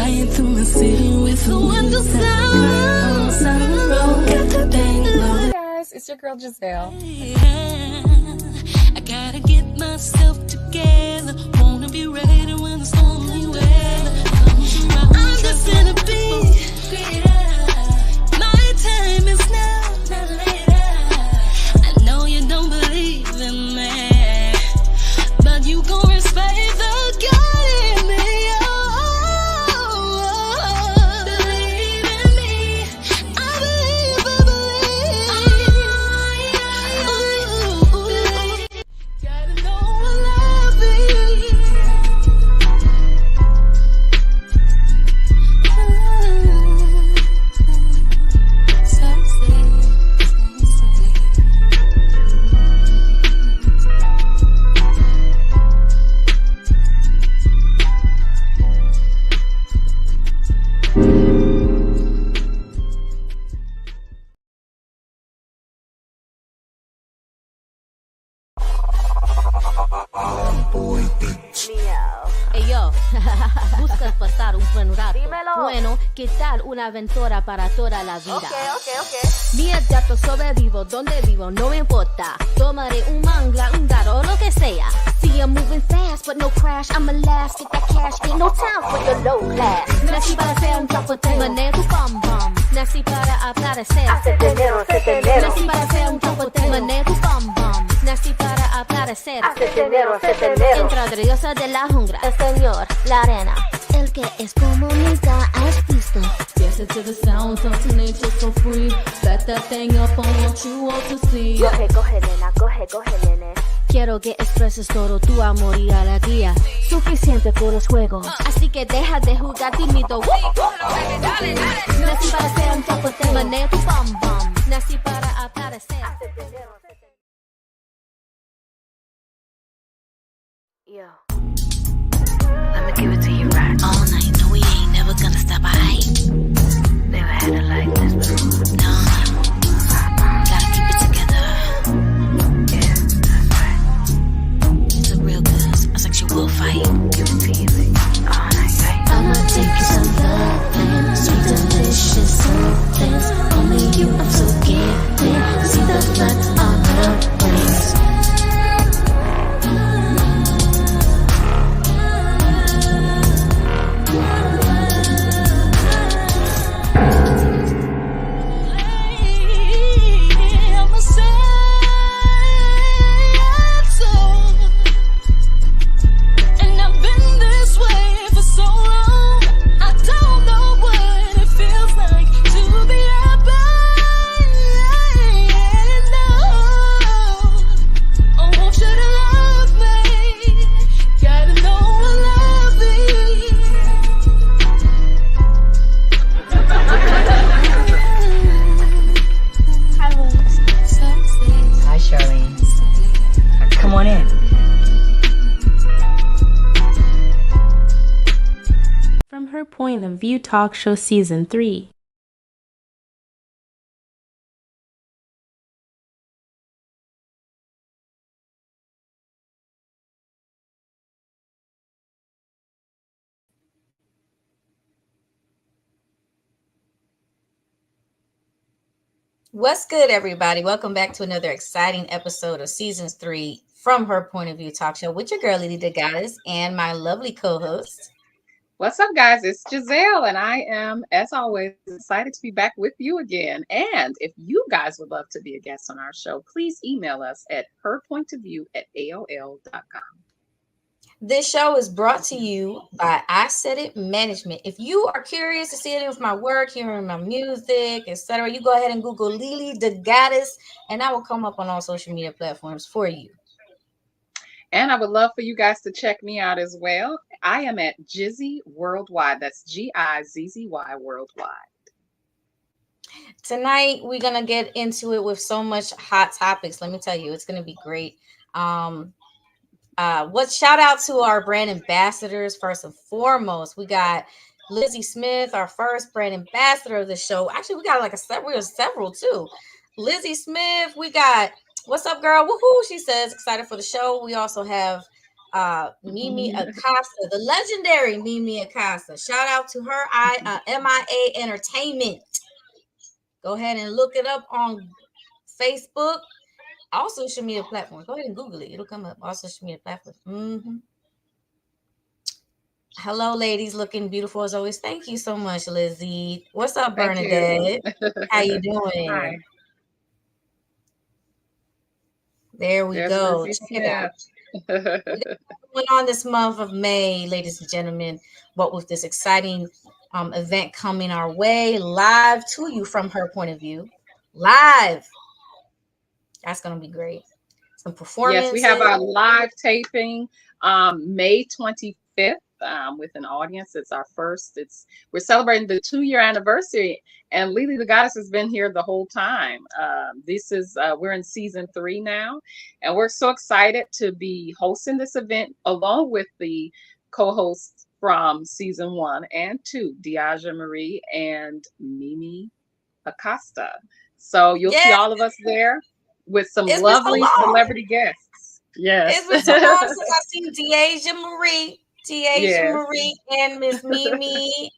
Flying through the city with the windows down. Hey guys, it's your girl Giselle. I gotta get myself together. Wanna be ready when the stormy weather comes around. I'm just gonna be greater. My time is now, not later. I know you don't believe in me, but you gon' respect the God in me. Believe in me. I believe. Gotta know I love you. Hey yo, buscas pasar un buen rato. Dímelo. Bueno, ¿qué tal una aventura para toda la vida? Okay. Mira, gato, sobrevivo, donde vivo, no me importa. Tomaré un mangla, un gato o lo que sea. See, I'm moving fast, but no crash. I'm a last, get that cash, ain't no time for the low class. Nací para ser un capoteo, manejo tu bum bum. Nací para aparecer, hacer dinero. Nací para ser un capoteo, manejo tu bum bum. Nací para aparecer, hacer dinero. Entra la diosa de la jungla, el señor, la arena. El que es como nunca has visto. Dance to the sounds of nature so free. Back that thing up on what you want to see. Coge, nena, coge, nene. Quiero que expreses todo tu amor y alegría. Suficiente por los juegos. Así que deja de jugar tímido. Nací para ser un capoteo, manejo tu bum bum. Nací para aparecer. Yo. Let me give it to you right all night. No, we ain't never gonna stop. I never had it like this before. No, gotta keep it together. Yeah, that's right. It's a real good, a sexual fight. Give it to you, baby. All night, right? I'ma take you some loving, sweet delicious somethings. Only you, I'm so gifted. See the blood on the wings. Point of View Talk Show Season 3. What's good, everybody? Welcome back to another exciting episode of Season 3 from Her Point of View Talk Show with your girl, Lizzie the Goddess, and my lovely co-host. What's up, guys? It's Giselle, and I am, as always, excited to be back with you again. And if you guys would love to be a guest on our show, please email us at herpointofview@aol.com. This show is brought to you by I Said It Management. If you are curious to see any of my work, hearing my music, etc., you go ahead and Google Lily the Goddess, and I will come up on all social media platforms for you. And I would love for you guys to check me out as well. I am at Gizzy Worldwide. That's Gizzy Worldwide. Tonight, we're going to get into it with so much hot topics. Let me tell you, it's going to be great. Shout out to our brand ambassadors. First and foremost, we got Lizzie Smith, our first brand ambassador of the show. Actually, we got several too. Lizzie Smith, we got, what's up, girl? Woohoo! She says, excited for the show. We also have Mimi Acosta, the legendary Mimi Acosta. Shout out to her. MIA Entertainment. Go ahead and look it up on Facebook. All social media platforms. Go ahead and Google it. It'll come up. All social media platforms. Hello, ladies. Looking beautiful as always. Thank you so much, Lizzie. What's up, Bernadette? How you doing? Hi. There we go. Check it out. Went on this month of May, ladies and gentlemen, but with this exciting event coming our way, live to you from her point of view. Live. That's going to be great. Some performances. Yes, we have our live taping May 25th with an audience. It's our first. We're celebrating the 2-year anniversary, and Lily the Goddess has been here the whole time. We're in season 3 now, and we're so excited to be hosting this event along with the co-hosts from season 1 and 2, Diaja Marie and Mimi Acosta. So you'll see all of us there with some lovely celebrity guests. Yes. It's been so long since I've seen Diaja Marie, and Miss Mimi,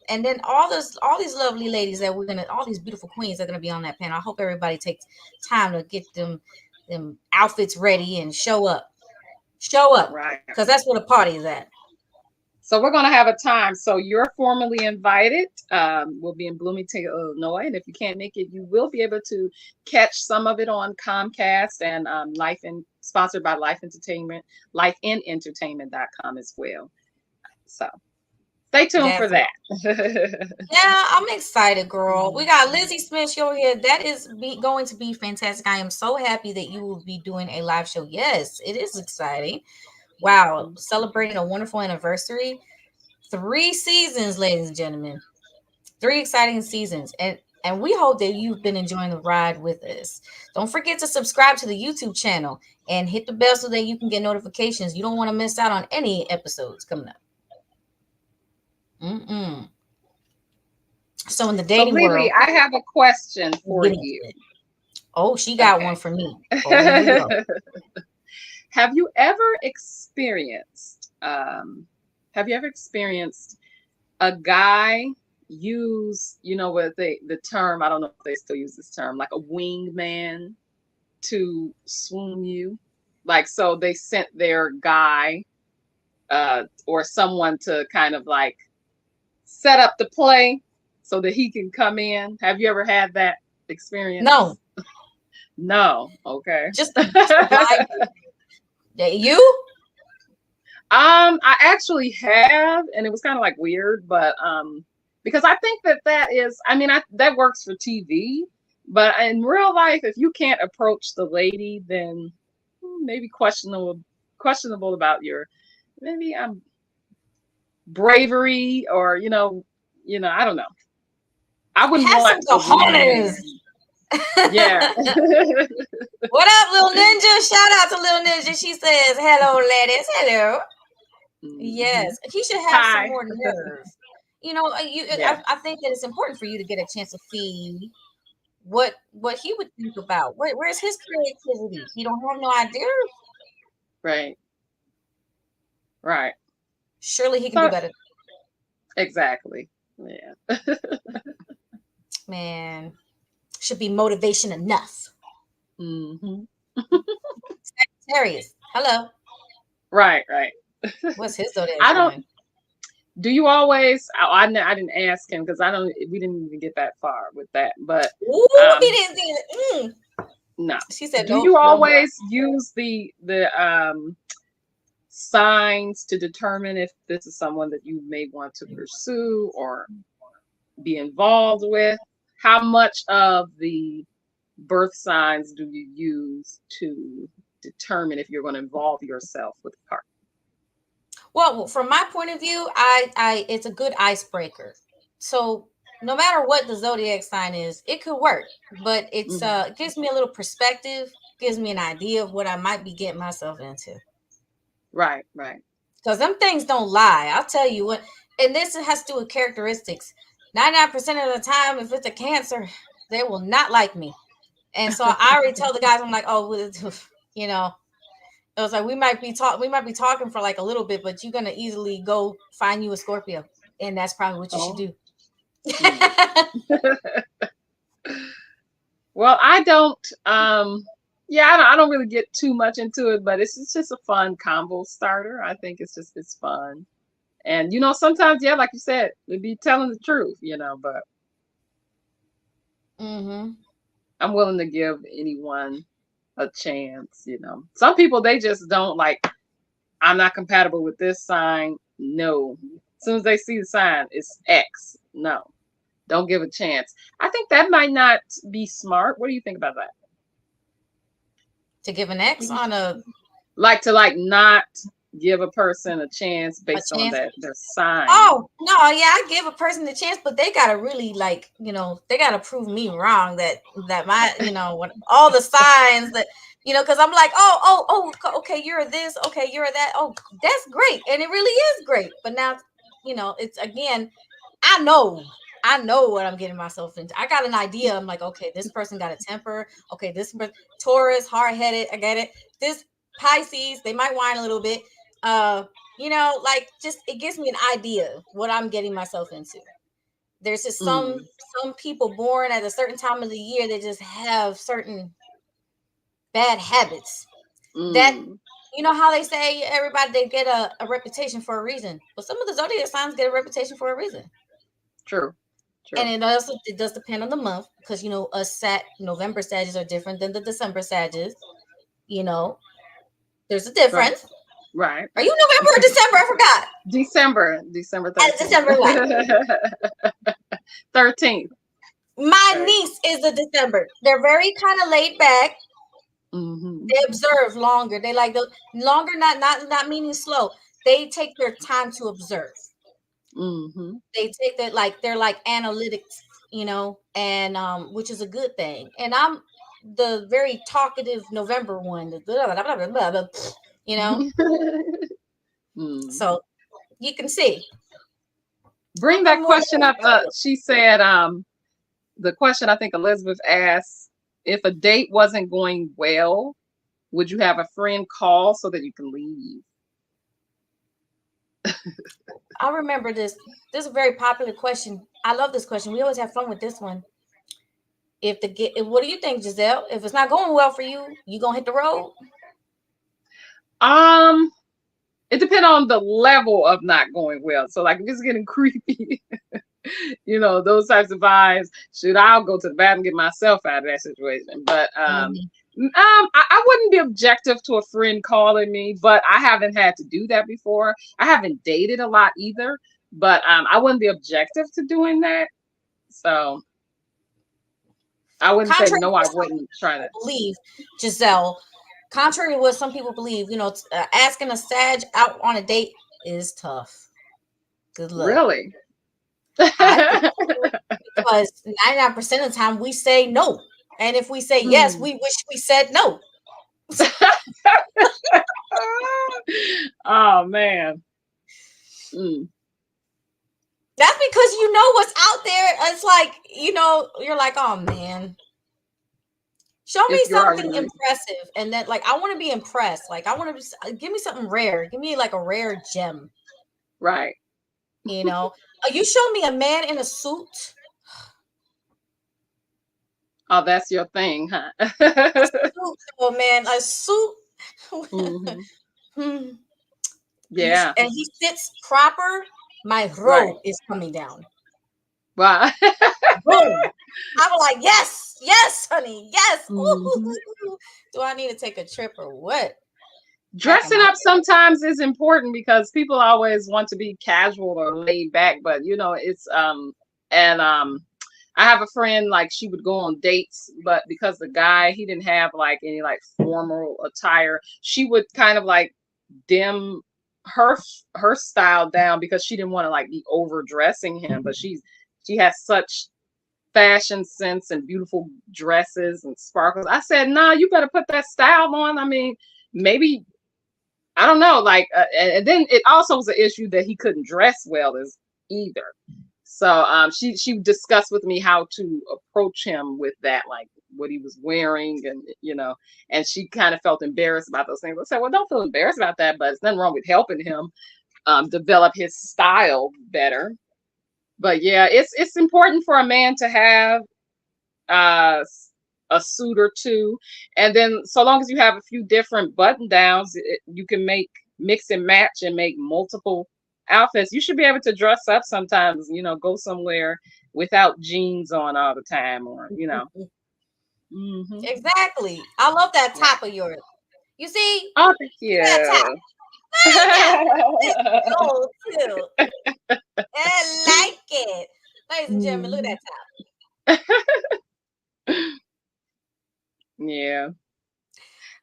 and then all these lovely ladies that all these beautiful queens that are gonna be on that panel. I hope everybody takes time to get them outfits ready and show up, right? Because that's where the party is at. So we're going to have a time. So you're formally invited. We'll be in Bloomington, Illinois. And if you can't make it, you will be able to catch some of it on Comcast and sponsored by Life Entertainment, lifeinentertainment.com as well. So stay tuned for that. Yeah, I'm excited, girl. We got Lizzie Smith show here. That is going to be fantastic. I am so happy that you will be doing a live show. Yes, it is exciting. Wow, celebrating a wonderful anniversary. 3 seasons, ladies and gentlemen. 3 exciting seasons. And we hope that you've been enjoying the ride with us. Don't forget to subscribe to the YouTube channel and hit the bell so that you can get notifications. You don't want to miss out on any episodes coming up. So in the dating world, I have a question for you. Oh, she got one for me. Oh, Have you ever experienced a guy use, what the term, I don't know if they still use this term, like a wingman to swoon you? Like, so they sent their guy or someone to kind of like set up the play so that he can come in. Have you ever had that experience? No. No. Okay. Just you? I actually have, and it was kind of like weird, but because I think that is, that works for TV, but in real life, if you can't approach the lady, then maybe questionable about your bravery, or I don't know. I wouldn't want to. Yeah. What up, Little Ninja? Shout out to Little Ninja. She says, "Hello, ladies." Hello. Yes, he should have some more nerve. I think that it's important for you to get a chance to see what he would think about. Where's his creativity? He don't have no idea. Right. Surely he can do better. Exactly. Yeah. Man, should be motivation enough. Sagittarius. Hello. Right. What's his zodiac? Do you always? I didn't ask him because we didn't even get that far with that. But he didn't. No. She said, "Do you always use the signs to determine if this is someone that you may want to pursue or be involved with? How much of the birth signs do you use to determine if you're going to involve yourself with a partner?" Well, from my point of view, it's a good icebreaker. So no matter what the zodiac sign is, it could work, but it gives me a little perspective, gives me an idea of what I might be getting myself into. Right. Because them things don't lie. I'll tell you what, and this has to do with characteristics. 99% of the time, if it's a Cancer, they will not like me. And so I already tell the guys, I'm like, oh, I was like, we might be talking for like a little bit, but you're gonna easily go find you a Scorpio, and that's probably what you should do. Well, I don't. I don't really get too much into it, but it's just a fun combo starter. I think it's fun, and sometimes, yeah, like you said, it'd be telling the truth, but I'm willing to give anyone a chance. Some people, they just don't like. I'm not compatible with this sign. No, as soon as they see the sign, it's X. No, don't give a chance. I think that might not be smart. What do you think about that? To give an X on a not give a person a chance based on their sign. Oh no, yeah, I give a person a chance, but they gotta really they gotta prove me wrong that my when all the signs that because I'm like, oh, okay, you're this, okay, you're that. Oh, that's great, and it really is great. But now, it's again, I know what I'm getting myself into. I got an idea. I'm like, okay, this person got a temper. Okay, this Taurus, hard-headed. I get it. This Pisces, they might whine a little bit. Just it gives me an idea what I'm getting myself into. There's just some people born at a certain time of the year that just have certain bad habits that how they say everybody, they get a reputation for a reason. But some of the zodiac signs get a reputation for a reason. True. And it does depend on the month, because us November Sagittarius are different than the December Sagittarius. There's a difference. Right. Are you November or December? I forgot. December 13th. December what? 13th. My niece is a December. They're very kind of laid back. They observe longer. They like the longer, not meaning slow. They take their time to observe. They take that they're like analytics, and which is a good thing. And I'm the very talkative November one, So you can see. Bring that question up. She said, the question I think Elizabeth asked, if a date wasn't going well, would you have a friend call so that you can leave? I remember this. This is a very popular question. I love this question. We always have fun with this one. What do you think, Giselle? If it's not going well for you, you gonna hit the road? It depends on the level of not going well. So if it's getting creepy, those types of vibes, I'll go to the bathroom and get myself out of that situation. But I wouldn't be objective to a friend calling me, but I haven't had to do that before. I haven't dated a lot either, but I wouldn't be objective to doing that. So I wouldn't say no. I wouldn't try to believe, Giselle. Contrary to what some people believe, asking a Sag out on a date is tough. Good luck. Really? Because 99% of the time we say no. And if we say yes, we wish we said no. Oh, man. That's because what's out there. It's like, you're like, oh, man. Show me something impressive. And then, I want to be impressed. I want to give me something rare. Give me a rare gem. Right. You show me a man in a suit. Oh, that's your thing, huh? A suit, oh man, a suit. Yeah. And he sits proper. My robe is coming down. Wow. Boom. I'm like, yes, honey, yes. Do I need to take a trip or what? Dressing up sometimes is important because people always want to be casual or laid back, but it's I have a friend, she would go on dates, but because the guy, he didn't have any formal attire, she would kind of dim her style down because she didn't want to be overdressing him, but she has such fashion sense and beautiful dresses and sparkles. I said, nah, you better put that style on. I mean, maybe, I don't know, and then it also was an issue that he couldn't dress well as either. So she discussed with me how to approach him with that, what he was wearing, and and she kind of felt embarrassed about those things. I said, well, don't feel embarrassed about that, but it's nothing wrong with helping him develop his style better. But yeah, it's important for a man to have a suit or two, and then so long as you have a few different button downs, you can mix and match and make multiple outfits. You should be able to dress up sometimes, go somewhere without jeans on all the time, or Exactly. I love that top of yours. You see? Oh, thank you. That top. Oh, too. I like it. Ladies and gentlemen, look at that top. Yeah.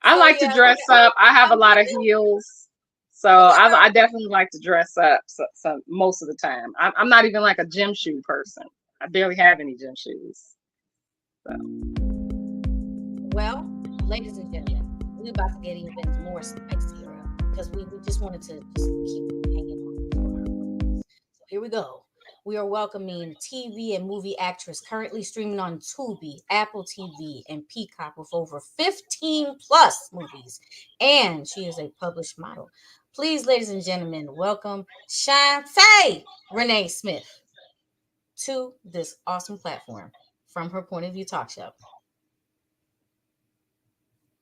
I like to dress up. I have a lot of heels. So I definitely like to dress up so most of the time. I'm not even like a gym shoe person. I barely have any gym shoes. So. Well, ladies and gentlemen, we're about to get even more spicier because we just wanted to just keep hanging on. So here we go. We are welcoming TV and movie actress currently streaming on Tubi, Apple TV, and Peacock with over 15 plus movies. And she is a published model. Please, ladies and gentlemen, welcome Shanta Renee Smith to this awesome platform from Her Point of View talk show.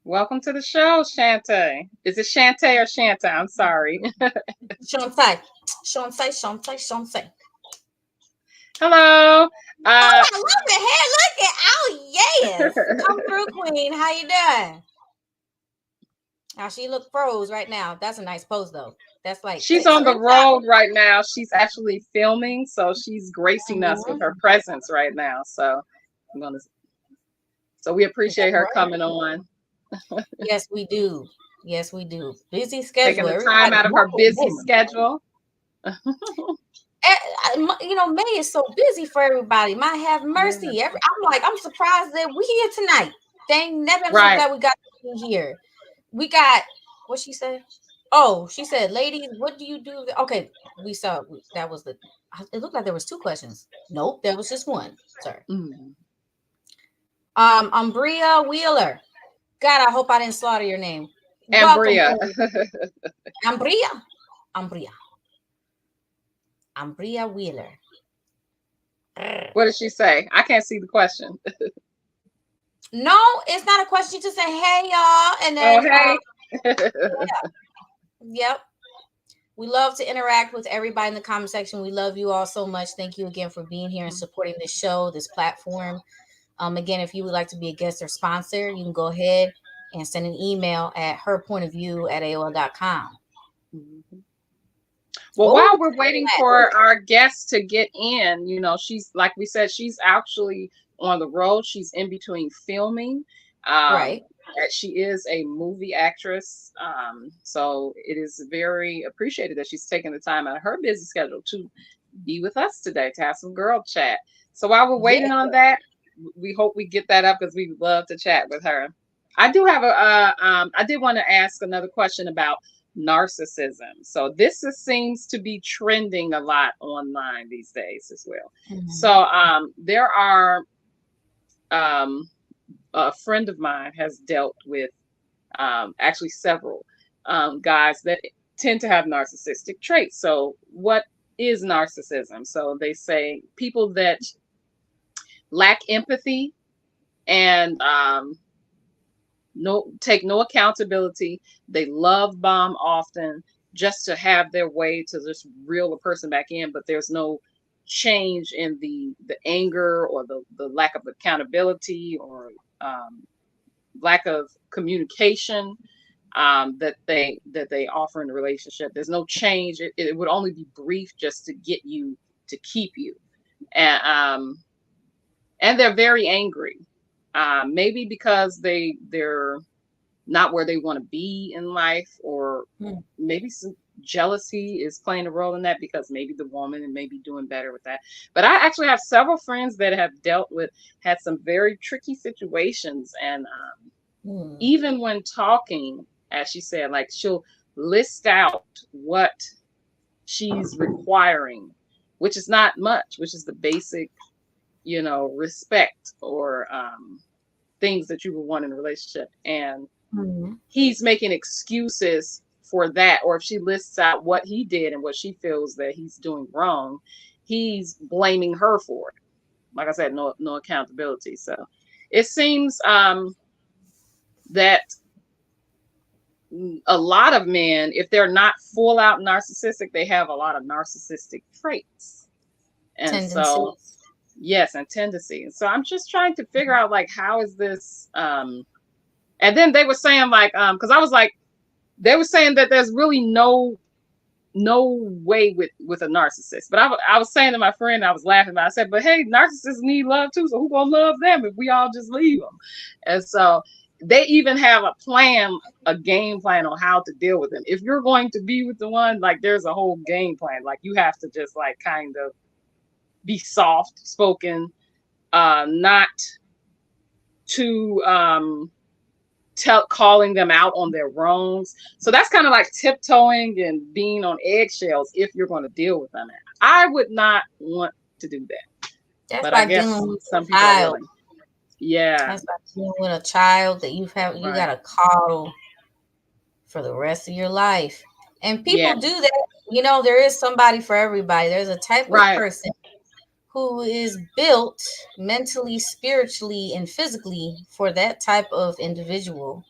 Welcome to the show, Shanta. Is it Shanta or Shanta? I'm sorry. Shanta. Hello. I love it. Hey, look at, oh yes. Come through, Queen. How you doing? Now she look froze right now. That's a nice pose though. That's like she's on the road right now. She's actually filming, so she's gracing us with her presence right now. So we appreciate her coming on. Yes, we do. Yes, we do. Busy schedule. Taking the time out of her busy schedule. May is so busy for everybody. My have mercy. Yeah. I'm surprised that we here tonight. They ain't never that we got to here. We got what she said. Oh, she said, ladies, what do you do? Okay, we saw that was it looked like there was two questions. Nope, there was just one. Sorry. Umbria Wheeler. God, I hope I didn't slaughter your name. Umbria. Umbria Wheeler. What did she say? I can't see the question. No, it's not a question. Just say, hey, y'all. And then, hey. Yep. We love to interact with everybody in the comment section. We love you all so much. Thank you again for being here and supporting this show, this platform. Again, if you would like to be a guest or sponsor, you can go ahead and send an email at herpointofview@aol.com. Well, while we're waiting for our guests to get in, she's, like we said, she's actually on the road. She's in between filming. Right. She is a movie actress. So it is very appreciated that she's taking the time out of her busy schedule to be with us today, to have some girl chat. So while we're waiting on that, we hope we get that up because we would love to chat with her. I do have I did want to ask another question about narcissism. So this seems to be trending a lot online these days as well. So there are a friend of mine has dealt with actually several guys that tend to have narcissistic traits. So what is narcissism? So they say people that lack empathy and take no accountability. They love bomb often just to have their way, to just reel a person back in, but there's no change in the anger or the lack of accountability or lack of communication that they offer in a relationship. There's no change. It would only be brief just to get you, to keep you. And they're very angry. Maybe because they're not where they want to be in life, or maybe some jealousy is playing a role in that, because maybe the woman may be doing better with that. But I actually have several friends that have had some very tricky situations. And even when talking, as she said, like she'll list out what she's requiring, which is not much, which is the basic, respect or things that you would want in a relationship. And Mm-hmm. he's making excuses for that. Or if she lists out what he did and what she feels that he's doing wrong, he's blaming her for it. Like I said, no accountability. So it seems that a lot of men, if they're not full out narcissistic, they have a lot of narcissistic traits. And Tendencies. so, yes, and tendencies. So I'm just trying to figure out, like, how is this? And then they were saying, like, because I was like, they were saying that there's really no way with a narcissist. But I was saying to my friend, I was laughing about it, I said, but hey, narcissists need love too, so who gonna love them if we all just leave them? And so they even have a game plan on how to deal with them. If you're going to be with the one, like, there's a whole game plan. Like, you have to just, like, kind of be soft spoken, not to calling them out on their wrongs. So that's kind of like tiptoeing and being on eggshells if you're going to deal with them. I would not want to do that. That's but like I guess dealing with some a people are child. willing. Yeah. That's like dealing with a child that you Right. gotta coddle for the rest of your life. And people Yeah. do that. You know, there is somebody for everybody. There's a type of Right. person who is built mentally, spiritually, and physically for that type of individual,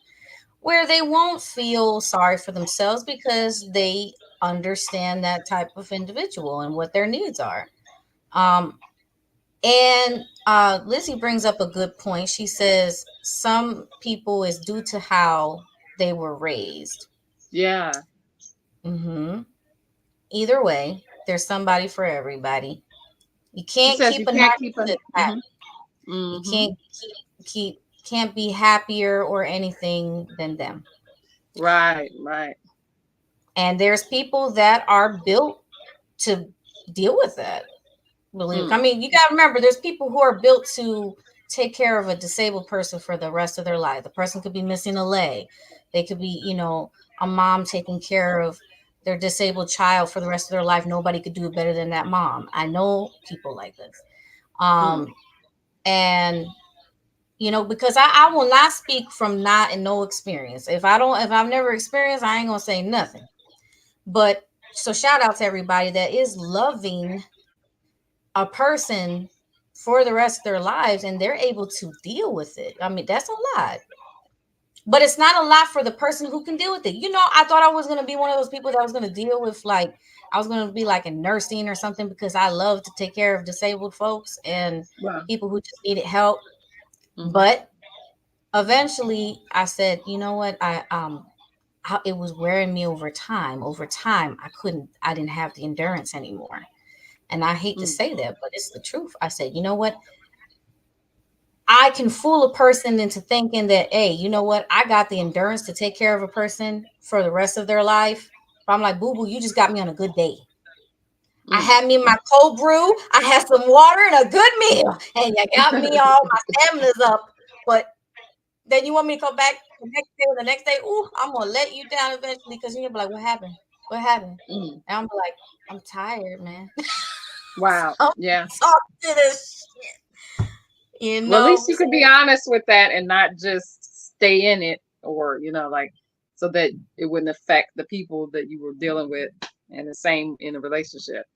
where they won't feel sorry for themselves because they understand that type of individual and what their needs are. And Lizzie brings up a good point. She says some people is due to how they were raised. Yeah. Mm-hmm. Either way, there's somebody for everybody. You can't says keep you a can't keep narcissist a- happy. Mhm. You can't be happier or anything than them. Right. And there's people that are built to deal with that. I mean, you got to remember, there's people who are built to take care of a disabled person for the rest of their life. The person could be missing a leg. They could be, you know, a mom taking care of their disabled child for the rest of their life. Nobody could do it better than that mom. I know people like this. And, you know, because I will not speak from not and no experience. If I've never experienced, I ain't going to say nothing. But so shout out to everybody that is loving a person for the rest of their lives and they're able to deal with it. I mean, that's a lot. But it's not a lot for the person who can deal with it. You know, I thought I was going to be one of those people that was going to deal with, like, I was going to be like in nursing or something because I love to take care of disabled folks and people who just needed help. Mm-hmm. But eventually I said, you know what? It was wearing me over time. Over time, I didn't have the endurance anymore. And I hate to say that, but it's the truth. I said, you know what? I can fool a person into thinking that, hey, you know what? I got the endurance to take care of a person for the rest of their life. But I'm like, boo-boo, you just got me on a good day. I had me my cold brew. I had some water and a good meal. And you got me all my stamina's up. But then you want me to come back the next day? Ooh, I'm going to let you down eventually because you're going to be like, what happened? What happened? And I'm like, I'm tired, man. Wow. Yeah. Talk to this shit. You know, well, at least you could be honest with that and not just stay in it, or, you know, like, so that it wouldn't affect the people that you were dealing with, and the same in a relationship.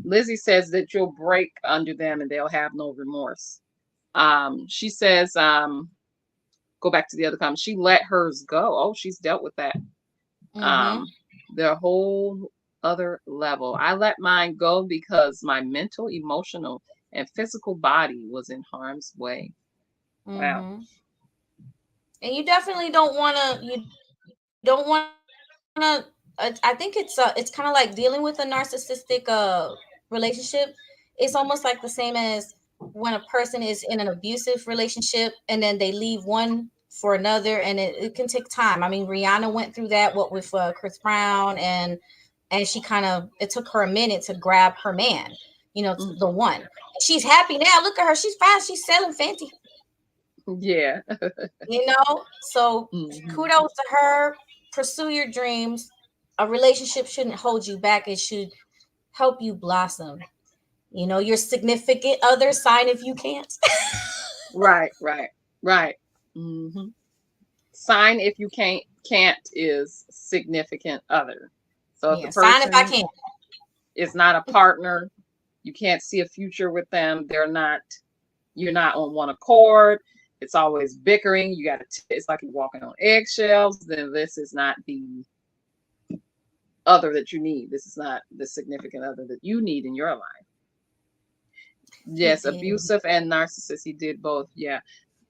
Lizzie says that you'll break under them and they'll have no remorse. She says, go back to the other comment. She let hers go. Oh, she's dealt with that. The whole other level. I let mine go because my mental, emotional, and physical body was in harm's way. Wow. And you definitely don't want to. I think it's kind of like dealing with a narcissistic relationship. It's almost like the same as when a person is in an abusive relationship and then they leave one for another, and it can take time. I mean, Rihanna went through that with Chris Brown, and she it took her a minute to grab her man, you know, the one. She's happy now. Look at her. She's fine. She's selling Fenty. Yeah. You know, so kudos to her. Pursue your dreams. A relationship shouldn't hold you back. It should help you blossom. You know, your significant other, sign if you can't. Right. Right. Mm-hmm. Sign if you can't is significant other. So if the Yeah, sign if I person can. is not a partner, you can't see a future with them. You're not on one accord. It's always bickering. It's like you're walking on eggshells. Then this is not the other that you need. This is not the significant other that you need in your life. Yes, abusive and narcissist. He did both. Yeah.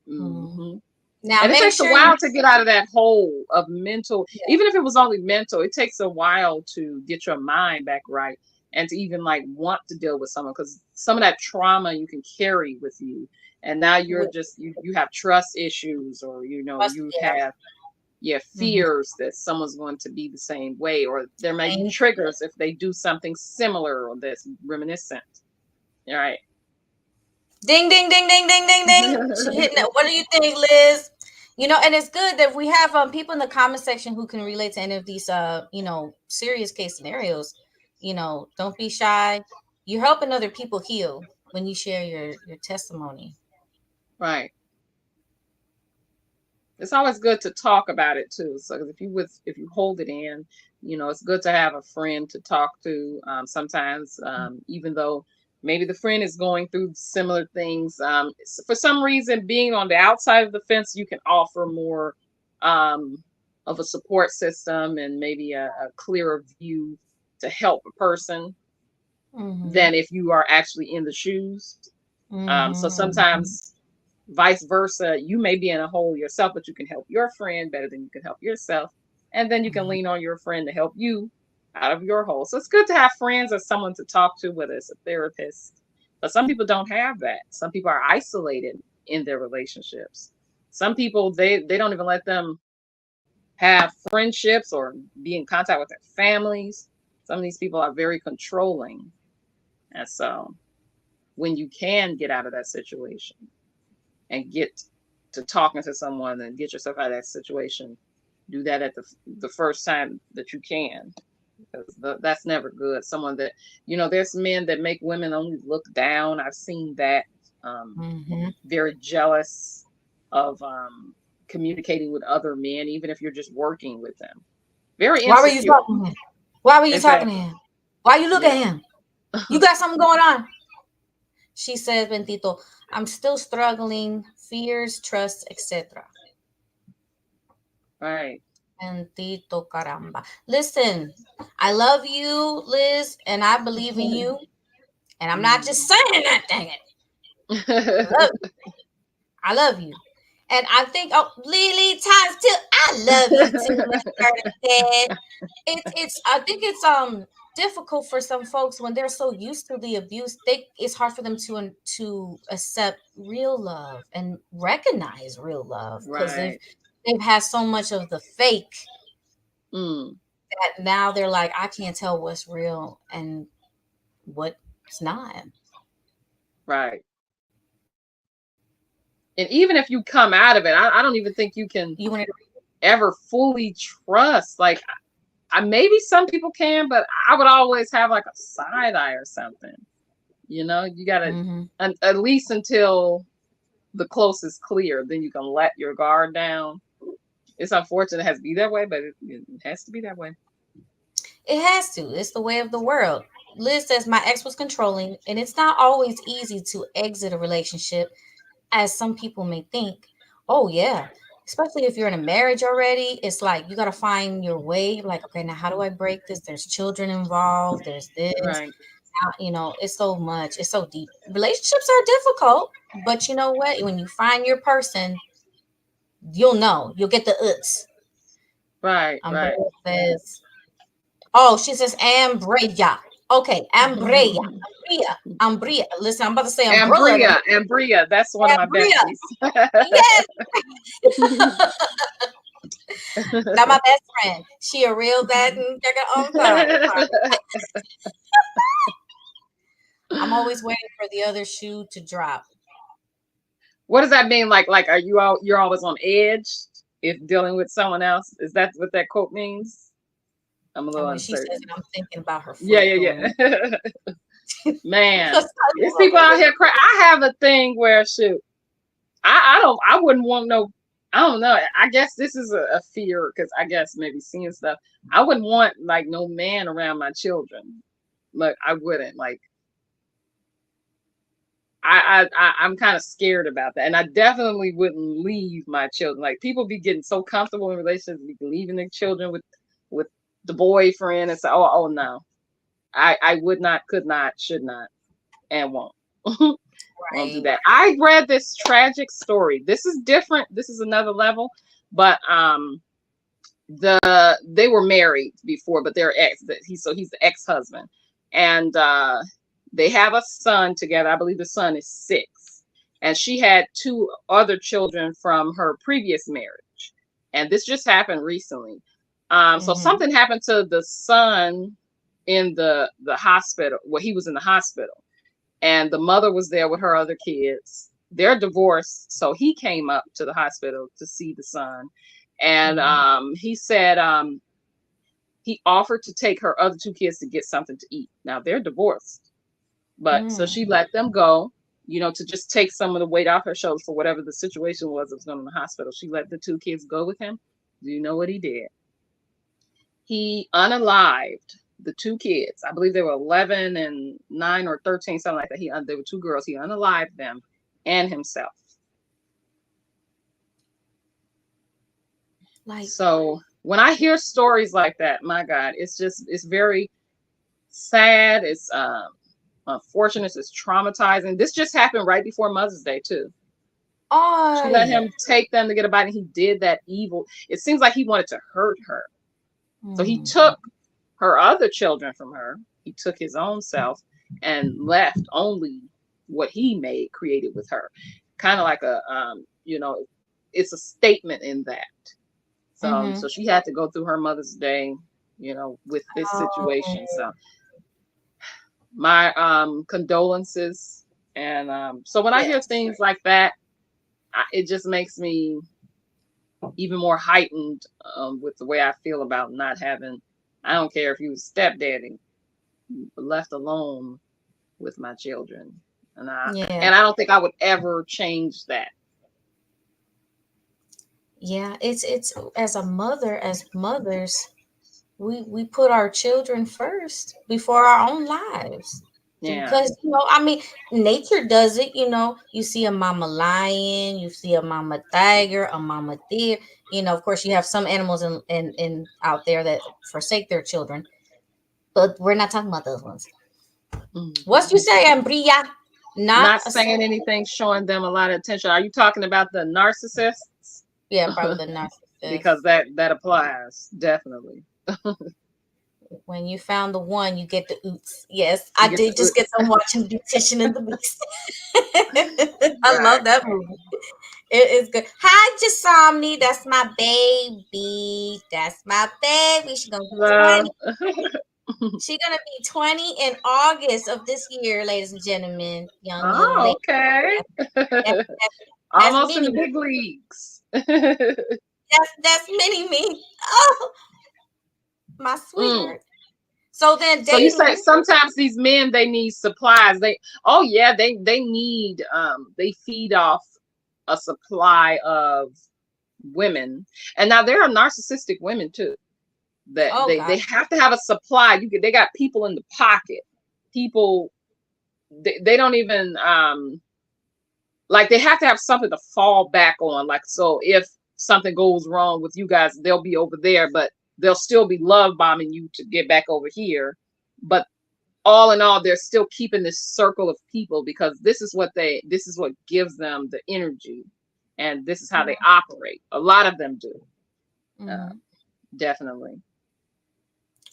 Mm-hmm. Now, and it make takes sure a while to get out of that hole of mental, even if it was only mental, it takes a while to get your mind back right and to even like want to deal with someone, because some of that trauma you can carry with you. And now you're just, you have trust issues, or, you have fears that someone's going to be the same way, or there may be triggers if they do something similar or that's reminiscent. All right. Ding, ding, ding, ding, ding, ding, ding. She hitting it. What do you think, Liz? And it's good that we have people in the comment section who can relate to any of these serious case scenarios. Don't be shy. You're helping other people heal when you share your testimony. Right. It's always good to talk about it too. So if you hold it in, it's good to have a friend to talk to. Sometimes, even though maybe the friend is going through similar things, for some reason, being on the outside of the fence, you can offer more of a support system and maybe a clearer view to help a person than if you are actually in the shoes. So sometimes, vice versa, you may be in a hole yourself, but you can help your friend better than you can help yourself. And then you can lean on your friend to help you out of your hole. So it's good to have friends or someone to talk to, whether it's a therapist. But some people don't have that. Some people are isolated in their relationships. Some people, they don't even let them have friendships or be in contact with their families. Some of these people are very controlling. And so when you can get out of that situation and get to talking to someone and get yourself out of that situation, do that at the first time that you can, because that's never good. Someone that, there's men that make women only look down. I've seen that. Very jealous of communicating with other men, even if you're just working with them. Very insecure. Why were you talking to him? Why were you talking to him? Why you look at him? You got something going on. She says, Bendito, I'm still struggling, fears, trust, etc. Right. Bendito caramba. Listen, I love you, Liz, and I believe in you. And I'm not just saying that, dang it. I love you. And I think, Lily times two, I love you too. I think it's difficult for some folks when they're so used to the abuse. It's hard for them to accept real love and recognize real love, because they've had so much of the fake that now they're like, I can't tell what's real and what's not. Right. And even if you come out of it, I don't even think you can ever fully trust. Like, maybe some people can, but I would always have like a side eye or something. You gotta at least until the coast is clear, then you can let your guard down. It's unfortunate it has to be that way, but it has to be that way. It has to. It's the way of the world. Liz says, my ex was controlling, and it's not always easy to exit a relationship, as some people may think. Oh, yeah. Especially if you're in a marriage already, it's like you got to find your way. Like, okay, now how do I break this? There's children involved. There's this. Right. Now, it's so much. It's so deep. Relationships are difficult, but you know what? When you find your person, you'll know. You'll get the uts. Right. Right. She says Ambrea. Okay, Ambrea. Listen, I'm about to say umbrella. Ambrea. That's one of my besties. Yes. That's my best friend. She a real bad I'm always waiting for the other shoe to drop. What does that mean? Like are you're always on edge if dealing with someone else? Is that what that quote means? I'm a little uncertain. She says it, I'm thinking about her foot. Yeah. Man, there's people out here crying. I have a thing where I wouldn't want no. I don't know. I guess this is a fear because I guess maybe seeing stuff. I wouldn't want like no man around my children. Like I wouldn't like. I'm kind of scared about that, and I definitely wouldn't leave my children. Like people be getting so comfortable in relationships, be leaving their children with the boyfriend and say, oh no, I would not, could not, should not, and won't. Won't do that. I read this tragic story. This is different. This is another level, but they were married before, but they're ex. He's the ex-husband, and they have a son together. I believe the son is 6, and she had 2 other children from her previous marriage, and this just happened recently. So something happened to the son in the hospital. Well, he was in the hospital, and the mother was there with her other kids. They're divorced, so he came up to the hospital to see the son, and he said he offered to take her other 2 kids to get something to eat. Now they're divorced. But so she let them go, to just take some of the weight off her shoulders for whatever the situation was that was going on in the hospital. She let the 2 kids go with him. Do you know what he did? He unalived the 2 kids. I believe they were 11 and 9 or 13, something like that. There were 2 girls. He unalived them and himself. So when I hear stories like that, my God, it's very sad. It's unfortunate, it's traumatizing. This just happened right before Mother's Day too. She let him take them to get a bite, and he did that evil. It seems like he wanted to hurt her. So he took her other children from her. He took his own self and left only what he created with her. Kind of like a it's a statement in that. So she had to go through her Mother's Day, with this situation. So my condolences, and so when I hear things like that, it just makes me even more heightened with the way I feel about not having. I don't care if he was stepdaddy, left alone with my children, and I don't think I would ever change that. Yeah, it's as mothers. We put our children first before our own lives. Yeah. Because, nature does it, you see a mama lion, you see a mama tiger, a mama deer, of course you have some animals in out there that forsake their children, but we're not talking about those ones. What you say, Ambria? Not saying anything, showing them a lot of attention. Are you talking about the narcissists? Yeah, probably the narcissists. Because that applies, definitely. When you found the one, you get the oots. Yes, I did just get some watching Beautician and the Beast. I love that movie. It is good. Hi, Jasomni. That's my baby. That's my baby. She's gonna be 20. She's gonna be 20 in August of this year, ladies and gentlemen. Young little lady. Okay. That's almost in the big leagues. That's mini-me. Oh, my sweetheart. So then so you say sometimes these men, they need supplies. They need they feed off a supply of women. And now there are narcissistic women too, that they have to have a supply. They got people in the pocket. People they don't even like they have to have something to fall back on. Like, so if something goes wrong with you guys, they'll be over there, but they'll still be love bombing you to get back over here. But all in all, they're still keeping this circle of people because this is what gives them the energy, and this is how they operate. A lot of them do. Definitely.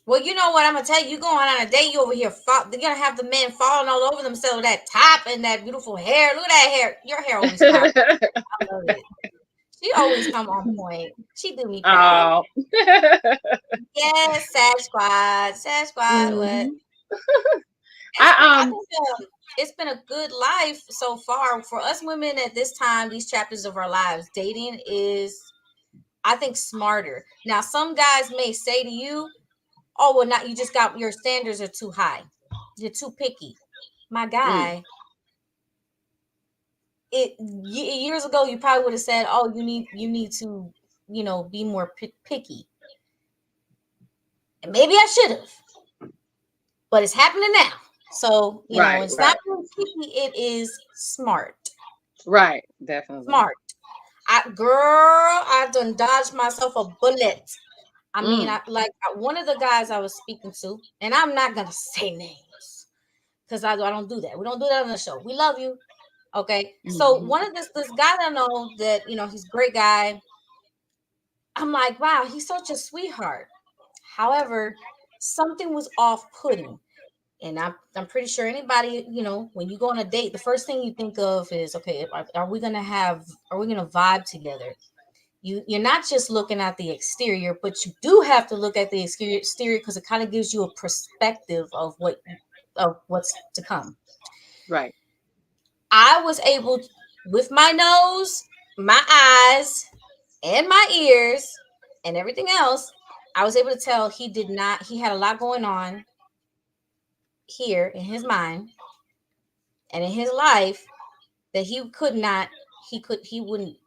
Well, you know what I'm gonna tell you. You going on a date, you over here, they're gonna have the men falling all over themselves. That top and that beautiful hair. Look at that hair. Your hair always pops. I love it. She always come on point. She do me proud. Oh. Yes, Sag Squad. What? It's been a good life so far for us women at this time. These chapters of our lives, dating is, I think, smarter. Now, some guys may say to you, "Oh, well, not you just got your standards are too high. You're too picky." My guy. years ago, you probably would have said, "Oh, you need to, be more picky." And maybe I should have, but it's happening now. So Right, it's right, not being picky; it is smart. right. Definitely. Smart. I done dodged myself a bullet. I mean, Mm, one of the guys I was speaking to, and I'm not gonna say names because I don't do that. We don't do that on the show. We love you, okay? So mhm. one of this guy that I know that he's a great guy. I'm like, wow, he's such a sweetheart. However, something was off-putting, and I'm pretty sure anybody, when you go on a date, the first thing you think of is, okay, are we gonna vibe together? You're not just looking at the exterior, but you do have to look at the exterior because it kind of gives you a perspective of what's to come. Right. I was able, with my nose, my eyes, and my ears, and everything else, I was able to tell he had a lot going on here in his mind and in his life that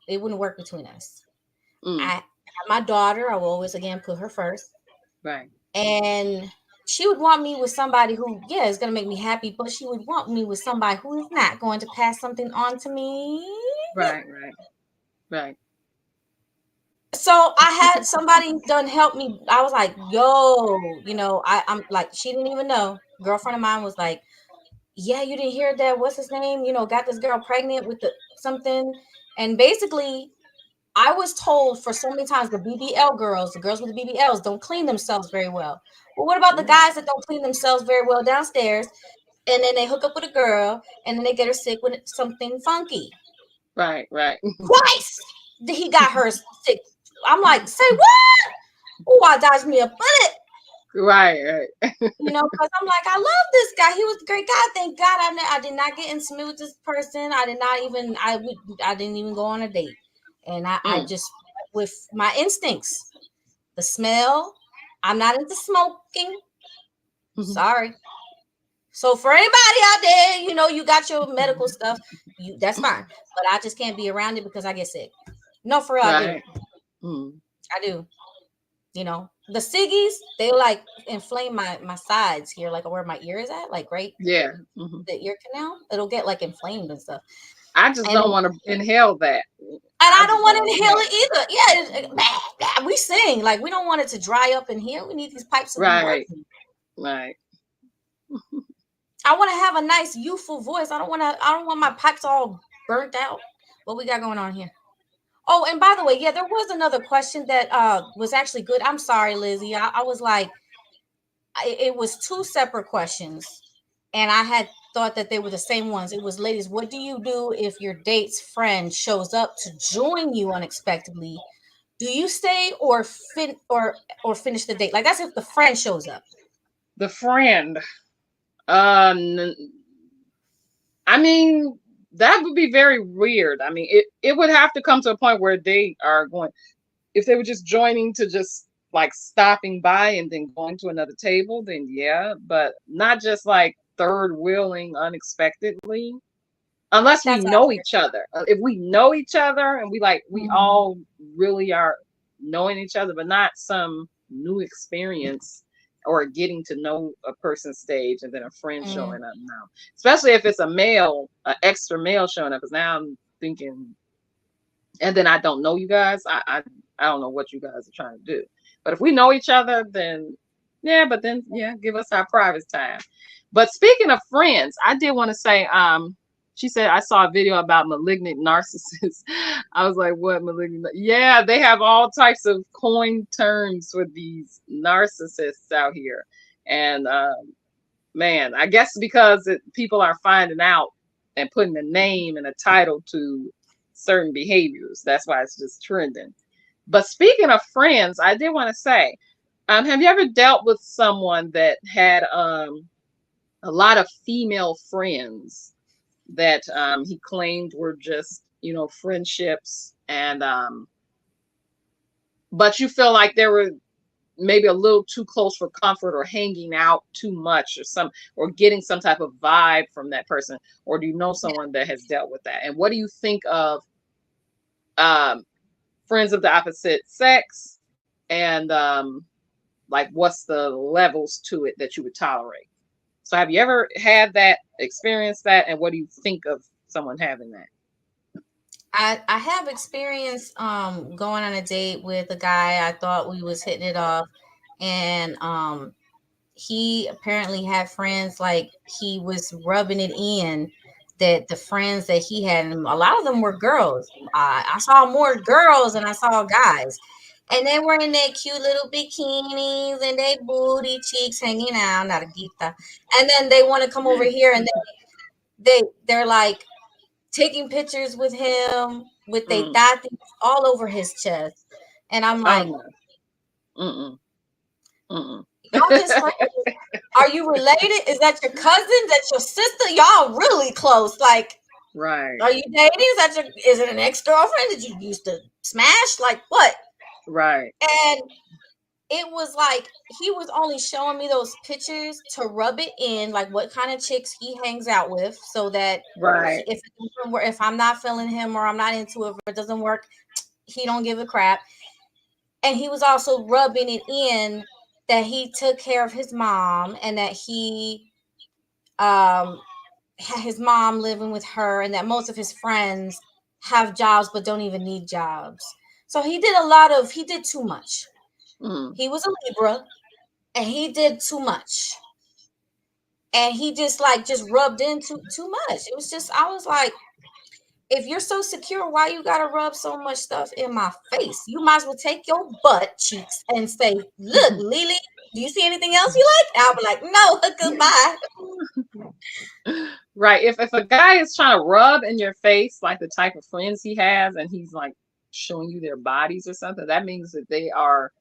it wouldn't work between us. Mm, My daughter, I will always again put her first. right. And she would want me with somebody who, yeah, is going to make me happy, but she would want me with somebody who is not going to pass something on to me. Right. Right. Right. So I had somebody done help me. I was like, yo, I'm like, she didn't even know. Girlfriend of mine was like, yeah, you didn't hear that. What's his name? Got this girl pregnant with something. And basically, I was told for so many times the BBL girls, the girls with the BBLs, don't clean themselves very well. Well, what about the Mm, guys that don't clean themselves very well downstairs, and then they hook up with a girl, and then they get her sick with something funky? right. Right. Twice he got her sick. I'm like, say what? Oh, I dodged me a bullet. Right. Right. Because I'm like, I love this guy. He was a great guy. Thank God I did not get intimate with this person. I didn't even go on a date. And I Mm, just with my instincts, the smell. I'm not into smoking. mhm. Sorry. So for anybody out there, you got your medical stuff, that's fine. But I just can't be around it because I get sick. No, for real, I do. Right. Mm, I do. The ciggies, they like inflame my sides here, like where my ear is at, like right yeah. Mhm. the ear canal. It'll get like inflamed and stuff. I just And don't want to inhale that. I I don't just don't want to want to inhale inhale. it either. Yeah, we sing like we don't want it to dry up in here. We need these pipes to be Right. working. Right. I want to have a nice youthful voice. I don't want my pipes all burnt out. What we got going on here? Oh, and by the way, yeah, there was another question that was actually good. I'm sorry, Lizzie. I was like, it was two separate questions, and I had thought that they were the same ones. It was, ladies, what do you do if your date's friend shows up to join you unexpectedly? Do you stay or finish the date? Like that's if the friend shows up. The friend. Um. I mean, that would be very weird. I mean, it would have to come to a point where they are going. If they were just joining to just like stopping by and then going to another table, then yeah, but not just like third wheeling unexpectedly. Unless we That's know each other. If we know each other and we Mhm. all really are knowing each other, but not some new experience or getting to know a person's stage and then a friend Mm. showing up now. Especially if it's a male, an extra male showing up, because now I'm thinking, and then I don't know you guys. I don't know what you guys are trying to do. But if we know each other, then yeah, but then yeah, give us our private time. But speaking of friends, I did want to say, she said I saw a video about malignant narcissists. I was like, what malignant? Yeah, they have all types of coined terms for these narcissists out here. And man, I guess because people are finding out and putting a name and a title to certain behaviors. That's why it's just trending. But speaking of friends, I did want to say, have you ever dealt with someone that had a lot of female friends that he claimed were just, friendships, and but you feel like there maybe a little too close for comfort, or hanging out too much, or getting some type of vibe from that person? Or do you know someone that has dealt with that? And what do you think of friends of the opposite sex? And like, what's the levels to it that you would tolerate? So have you ever had that, experienced that? And what do you think of someone having that? I have experience going on a date with a guy. I thought we was hitting it off, and he apparently had friends, like he was rubbing it in that the friends that he had, and a lot of them were girls. I saw more girls than I saw guys, and they were in their cute little bikinis and their booty cheeks hanging out, narguita. And then they want to come over here, and they're like taking pictures with him with their thigh all over his chest. And I'm like, y'all just friends? Are you related? Is that your cousin? That's your sister? Y'all really close. Like, right. Are you dating? Is it an ex-girlfriend that you used to smash? Like, what? Right. And it was like he was only showing me those pictures to rub it in, like what kind of chicks he hangs out with, so that right, if I'm not feeling him or I'm not into it, if it doesn't work, he don't give a crap. And he was also rubbing it in that he took care of his mom, and that he had his mom living with her, and that most of his friends have jobs but don't even need jobs. So he did too much. He was a Libra, and he did too much. And he just rubbed in too much. It was just, I was like, if you're so secure, why you gotta rub so much stuff in my face? You might as well take your butt cheeks and say, look, Lily, do you see anything else you like? And I'll be like, no, goodbye. Right. If a guy is trying to rub in your face, like the type of friends he has, and he's like showing you their bodies or something, that means that they are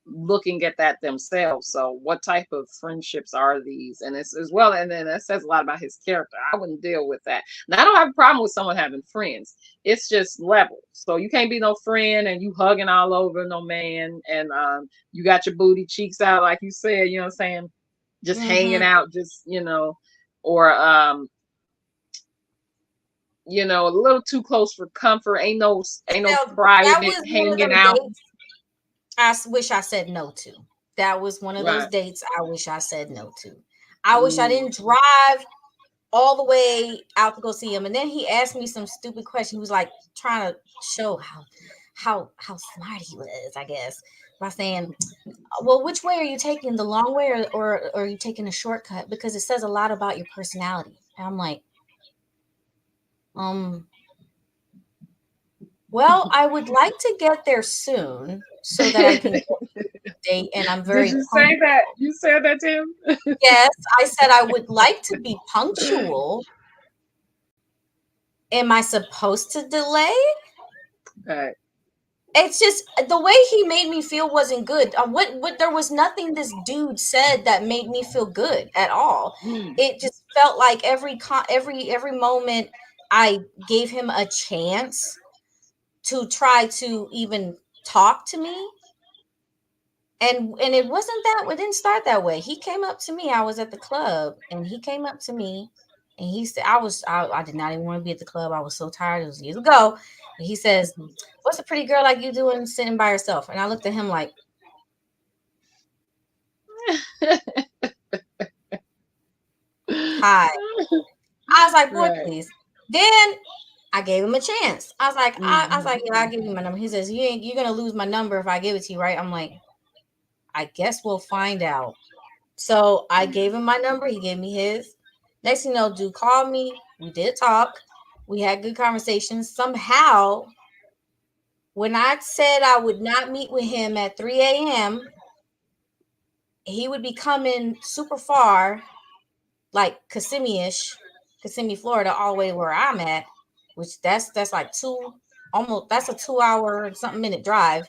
looking at that themselves. So what type of friendships are these? And it's as well, and then that says a lot about his character. I wouldn't deal with that. Now, I don't have a problem with someone having friends. It's just levels. So you can't be no friend and you hugging all over no man, and you got your booty cheeks out, like you said, you know what I'm saying, just hanging out, just, or a little too close for comfort. Ain't no private hanging out. I wish I said no to. That was one of those dates I wish I said no to. I wish I didn't drive all the way out to go see him. And then he asked me some stupid question. He was like trying to show how smart he was, I guess, by saying, well, which way are you taking, the long way or are you taking a shortcut? Because it says a lot about your personality. And I'm like, well, I would like to get there soon so that I can date. And I'm very. Did you say that? You said that to him? Yes, I said I would like to be punctual. Am I supposed to delay? Right. It's just the way he made me feel wasn't good. What there was nothing this dude said that made me feel good at all. It just felt like every moment I gave him a chance to try to even talk to me. And it didn't start that way. He came up to me. I was at the club, and he came up to me, and he said, I did not even want to be at the club. I was so tired. It was years ago. And he says, what's a pretty girl like you doing sitting by herself? And I looked at him like, hi. I was like, boy, please. Then I gave him a chance. I was like, yeah, I'll give you my number. He says, you're gonna lose my number if I give it to you, right? I'm like, I guess we'll find out. So I gave him my number. He gave me his. Next thing you know, dude called me. We did talk. We had good conversations. Somehow, when I said I would not meet with him at 3 a.m., he would be coming super far, like Kissimmee-ish, Kissimmee, Florida, all the way where I'm at, which that's like that's a 2-hour and something minute drive.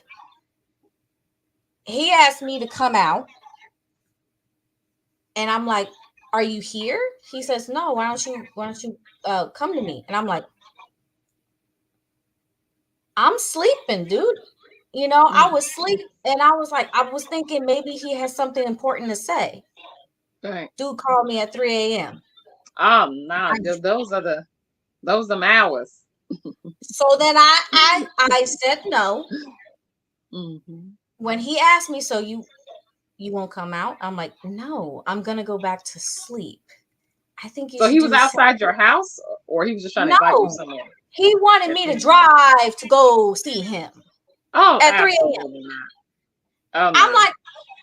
He asked me to come out, and I'm like, are you here? He says, no, why don't you come to me? And I'm like, I'm sleeping, dude. I was asleep and I was thinking maybe he has something important to say. Right. Dude called me at 3 a.m. Oh no, those are them hours. So then I said no. Mm-hmm. When he asked me, so you won't come out? I'm like, no, I'm gonna go back to sleep. I think you So should he do was the same. outside your house, or he was just trying to invite you somewhere? He wanted me to drive to go see him. Oh, at 3 a.m. absolutely not. Oh, no. I'm like,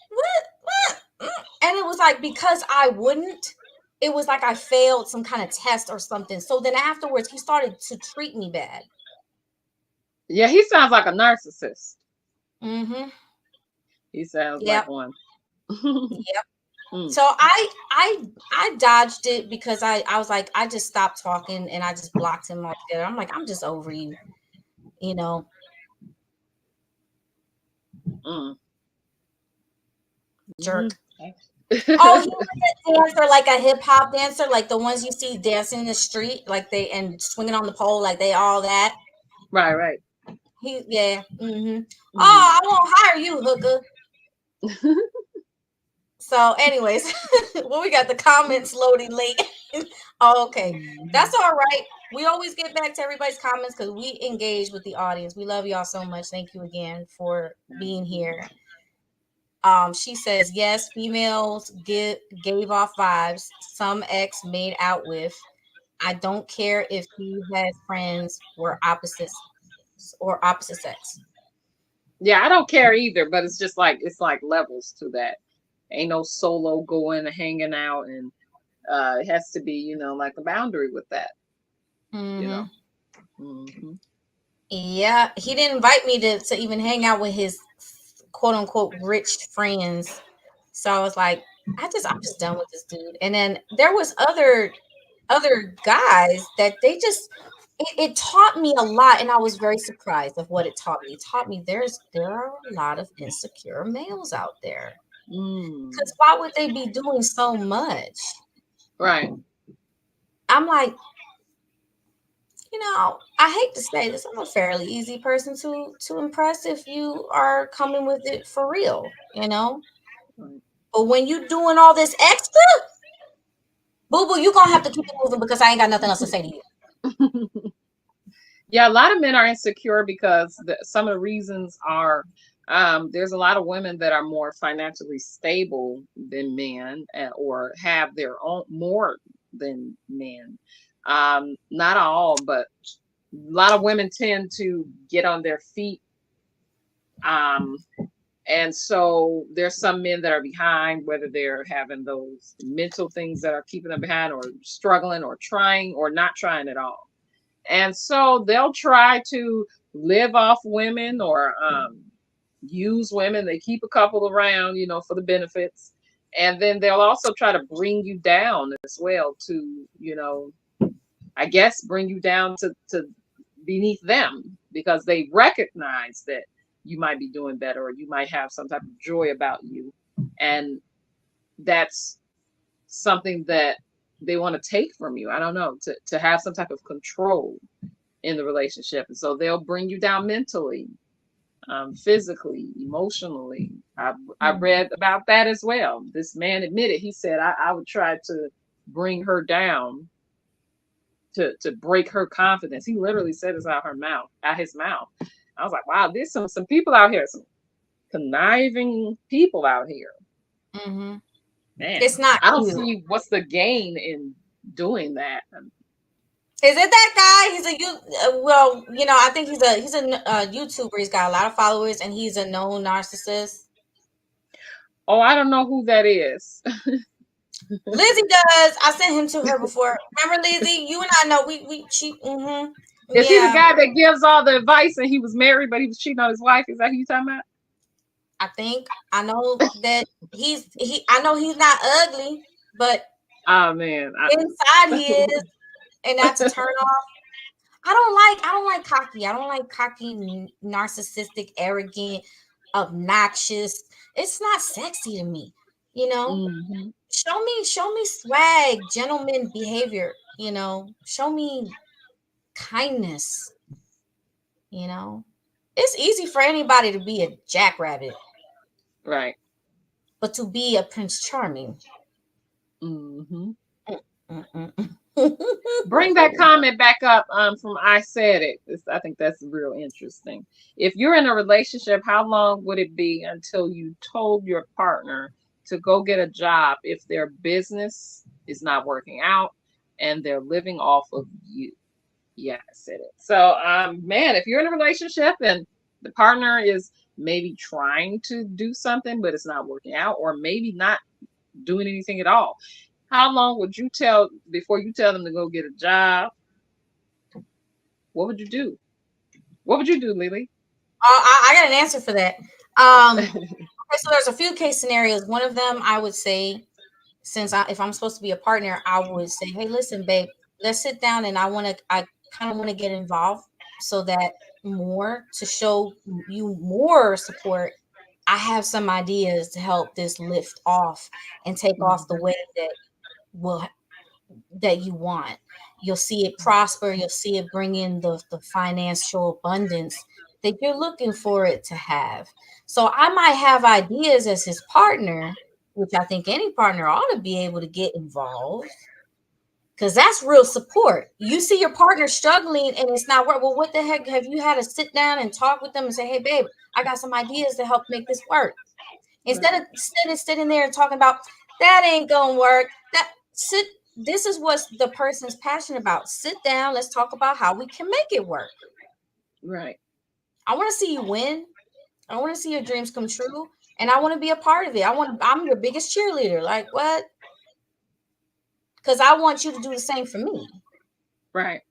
what? And it was like, because I wouldn't, it was like I failed some kind of test or something. So then afterwards, he started to treat me bad. Yeah, he sounds like a narcissist. Mm-hmm. He sounds like one. Yep. So I dodged it because I was like, I just stopped talking and I just blocked him altogether. I'm like, I'm just over you, Jerk. Oh, he was a dancer, like a hip hop dancer, like the ones you see dancing in the street, like and swinging on the pole, like they all that. Right. Mm-hmm. Oh, I won't hire you, hooker. So, anyways, well, we got the comments loading late. Oh, okay, that's all right. We always get back to everybody's comments because we engage with the audience. We love y'all so much. Thank you again for being here. She says, yes, females gave off vibes. Some ex made out with. I don't care if he had friends were opposite sex. Yeah, I don't care either, but it's just like levels to that. Ain't no solo going and hanging out, and it has to be, like a boundary with that. Mm-hmm. Yeah, he didn't invite me to even hang out with his quote unquote rich friends. So I was like, I'm just done with this dude. And then there was other guys that they just it taught me a lot, and I was very surprised of what it taught me. It taught me there are a lot of insecure males out there. Because why would they be doing so much? Right. I'm like, I hate to say this, I'm a fairly easy person to impress if you are coming with it for real, But when you doing all this extra, boo-boo, you're going to have to keep it moving because I ain't got nothing else to say to you. Yeah, a lot of men are insecure because some of the reasons are there's a lot of women that are more financially stable than men or have their own more than men. Not all, but a lot of women tend to get on their feet. And so there's some men that are behind, whether they're having those mental things that are keeping them behind or struggling or trying or not trying at all. And so they'll try to live off women or use women. They keep a couple around, for the benefits. And then they'll also try to bring you down as well to, I guess, bring you down to beneath them because they recognize that you might be doing better or you might have some type of joy about you. And that's something that they want to take from you. I don't know, to have some type of control in the relationship. And so they'll bring you down mentally, physically, emotionally. I read about that as well. This man admitted, he said, I would try to bring her down to break her confidence. He literally said this out his mouth. I was like, wow, there's some people out here, some conniving people out here. Mm-hmm. Man, it's not. I don't see what's the gain in doing that. Is it that guy? He's I think he's a YouTuber. He's got a lot of followers, and he's a known narcissist. Oh, I don't know who that is. Lizzie does. I sent him to her before. Remember, Lizzie? You and I know she. Mm-hmm. Is he the guy that gives all the advice and he was married but he was cheating on his wife? Is that who you talking about? I know that I know he's not ugly, but oh man, inside he is, and that's a turn off. I don't like cocky. I don't like cocky, narcissistic, arrogant, obnoxious. It's not sexy to me, Mm-hmm. Show me swag, gentleman behavior, show me kindness, It's easy for anybody to be a jackrabbit, Right. but to be a Prince Charming. Mm-hmm. Mm-mm. Bring that comment back up from I Said It. I think that's real interesting. If you're in a relationship, how long would it be until you told your partner to go get a job if their business is not working out and they're living off of you? Yeah, I said it. So, man, if you're in a relationship and the partner is maybe trying to do something, but it's not working out, or maybe not doing anything at all, how long would you tell before you tell them to go get a job? What would you do? What would you do, Lily? I got an answer for that. Okay, so there's a few case scenarios. One of them, I would say, if I'm supposed to be a partner, I would say, hey, listen, babe, let's sit down, and I kind of want to get involved so that to show you more support. I have some ideas to help this lift off and take off the way that you want. You'll see it prosper. You'll see it bring in the financial abundance that you're looking for it to have. So I might have ideas as his partner, which I think any partner ought to be able to get involved, because that's real support. You see your partner struggling and it's not work. Well, what the heck? Have you had to sit down and talk with them and say, hey, babe, I got some ideas to help make this work? Instead of sitting there and talking about that ain't gonna work. This is what the person's passionate about. Sit down. Let's talk about how we can make it work. Right. I want to see you win. I want to see your dreams come true, and I want to be a part of it. I'm your biggest cheerleader. Like what? Because I want you to do the same for me. Right.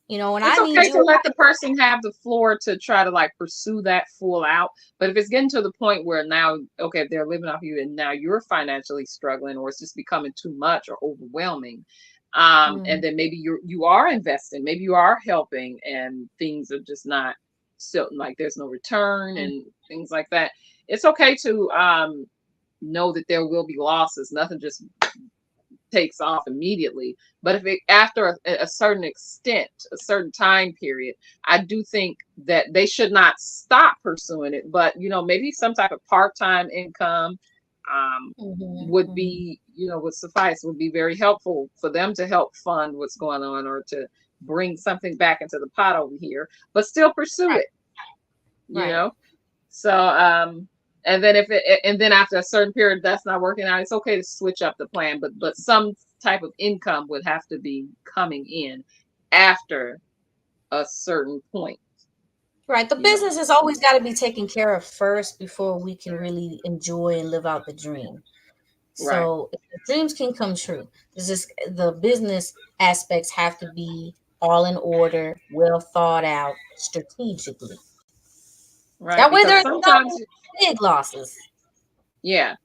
You know, and it's I need okay you to let the person have the floor to try to like pursue that full out. But if it's getting to the point where now, okay, they're living off you and now you're financially struggling, or it's just becoming too much or overwhelming. And then maybe you are investing, maybe you are helping, and things are just not so like there's no return and things like that. It's okay to know that there will be losses. Nothing just takes off immediately, but if it after a certain extent, a certain time period, I do think that they should not stop pursuing it, but you know, maybe some type of part-time income would be, you know, would suffice, would be very helpful for them to help fund what's going on, or to bring something back into the pot over here, but still pursue it, you know. So and then and then after a certain period that's not working out, it's okay to switch up the plan, but some type of income would have to be coming in after a certain point. Right. The business has always got to be taken care of first before we can really enjoy and live out the dream. So if the dreams can come true, the business aspects have to be all in order, well thought out, strategically. Right. That way there's sometimes big losses. Yeah.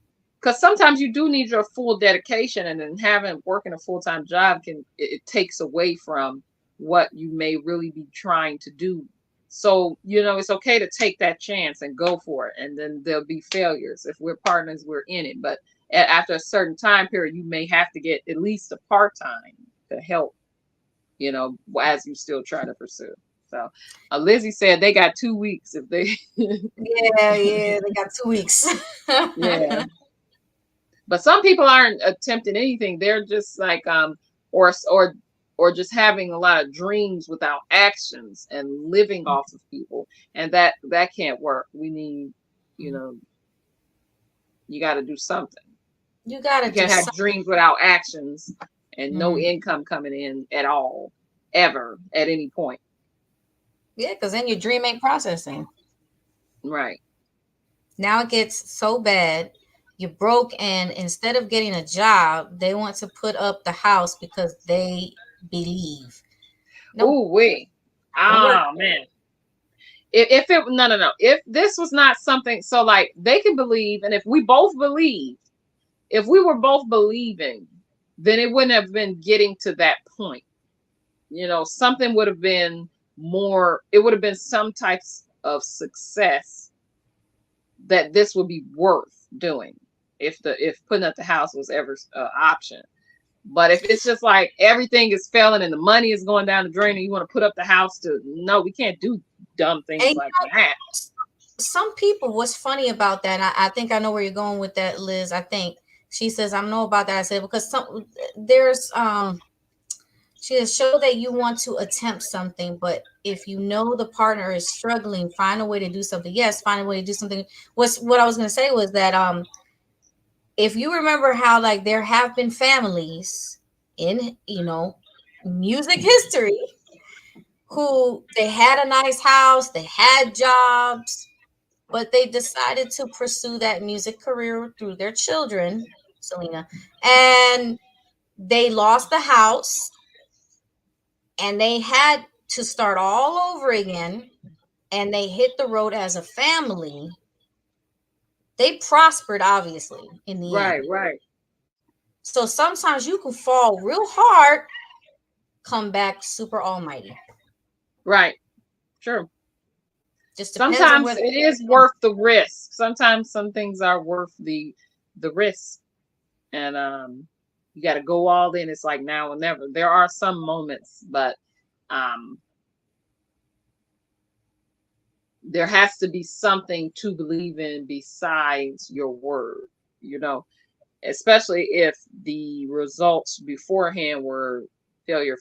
Because sometimes you do need your full dedication, and then working a full-time job it takes away from what you may really be trying to do. So, you know, it's okay to take that chance and go for it. And then there'll be failures. If we're partners, we're in it. But after a certain time period, you may have to get at least a part-time to help, you know, as you still try to pursue. So Lizzie said they got 2 weeks if they yeah, they got 2 weeks. Yeah. But some people aren't attempting anything. They're just like or just having a lot of dreams without actions and living off of people. And that can't work. We need, you know, you got to do something. You can't have dreams without actions and no income coming in at all, ever, at any point. Yeah, because then your dream ain't processing. Right. Now it gets so bad, you're broke, and instead of getting a job, they want to put up the house because they believe. Ooh, wait. Oh, man. If this was not something, so like they can believe, and if we both believe, if we were both believing, then it wouldn't have been getting to that point. You know, something would have been more, it would have been some types of success that this would be worth doing if putting up the house was ever an option. But if it's just like everything is failing and the money is going down the drain and you want to put up the house no, we can't do dumb things like that. Some people, what's funny about that, I think I know where you're going with that, Liz. I think she says, I know about that. I said, because there's she says, show that you want to attempt something, but if you know the partner is struggling, find a way to do something. Yes, find a way to do something. What I was going to say was that if you remember how, like, there have been families in, music history who they had a nice house, they had jobs, but they decided to pursue that music career through their children, Selena, and they lost the house and they had to start all over again, and they hit the road as a family. They prospered, obviously, in the end. Right. So sometimes you can fall real hard, come back super almighty. Right. True. Just sometimes it is worth the risk. Sometimes some things are worth the risk, and you got to go all in. It's like now or never. There are some moments, but there has to be something to believe in besides your word, especially if the results beforehand were failure.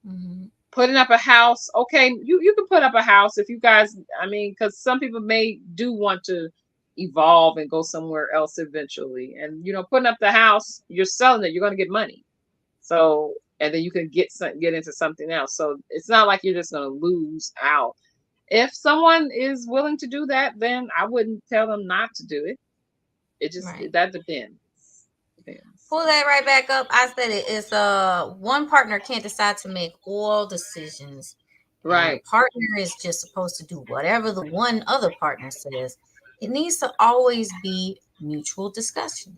Mm-hmm. Putting up a house, okay, you can put up a house if you guys, because some people may do want to evolve and go somewhere else eventually, and putting up the house, you're selling it, you're going to get money, so, and then you can get into something else. So it's not like you're just going to lose out. If someone is willing to do that, then I wouldn't tell them not to do it. It just that depends. Pull that right back up. I said it's one partner can't decide to make all decisions. Right. The partner is just supposed to do whatever the one other partner says. It needs to always be mutual discussion.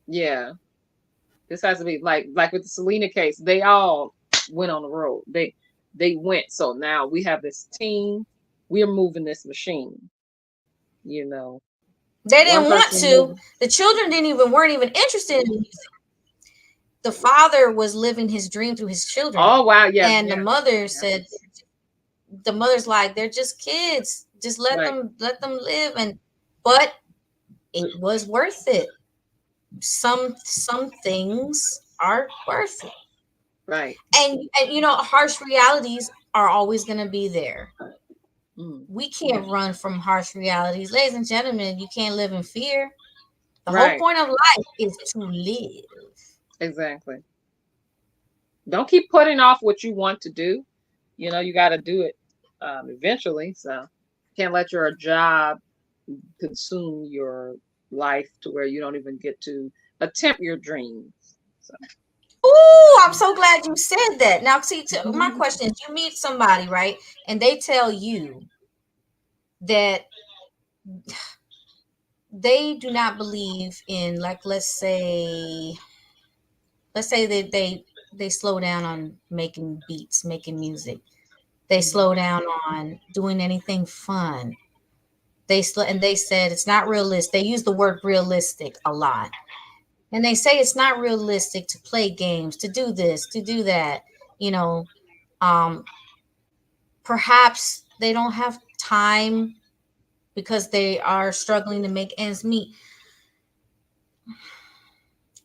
Yeah. This has to be like with the Selena case, they all went on the road. They went. So now we have this team. We are moving this machine. They didn't want to. The children weren't even interested in music. The father was living his dream through his children. Oh wow, yeah. And the mother said, the mother's like, they're just kids. Just let them live. But it was worth it. Some things are worth it. Right. And harsh realities are always going to be there. We can't run from harsh realities. Ladies and gentlemen, you can't live in fear. The whole point of life is to live. Exactly. Don't keep putting off what you want to do. You got to do it eventually. So you can't let your job consume your life to where you don't even get to attempt your dreams. So. Oh, I'm so glad you said that. Now, see, my question is, you meet somebody, right? And they tell you that they do not believe in, like, let's say that they slow down on making beats, making music. They slow down on doing anything fun. They said it's not realistic. They use the word realistic a lot. And they say it's not realistic to play games, to do this, to do that. Perhaps they don't have time because they are struggling to make ends meet.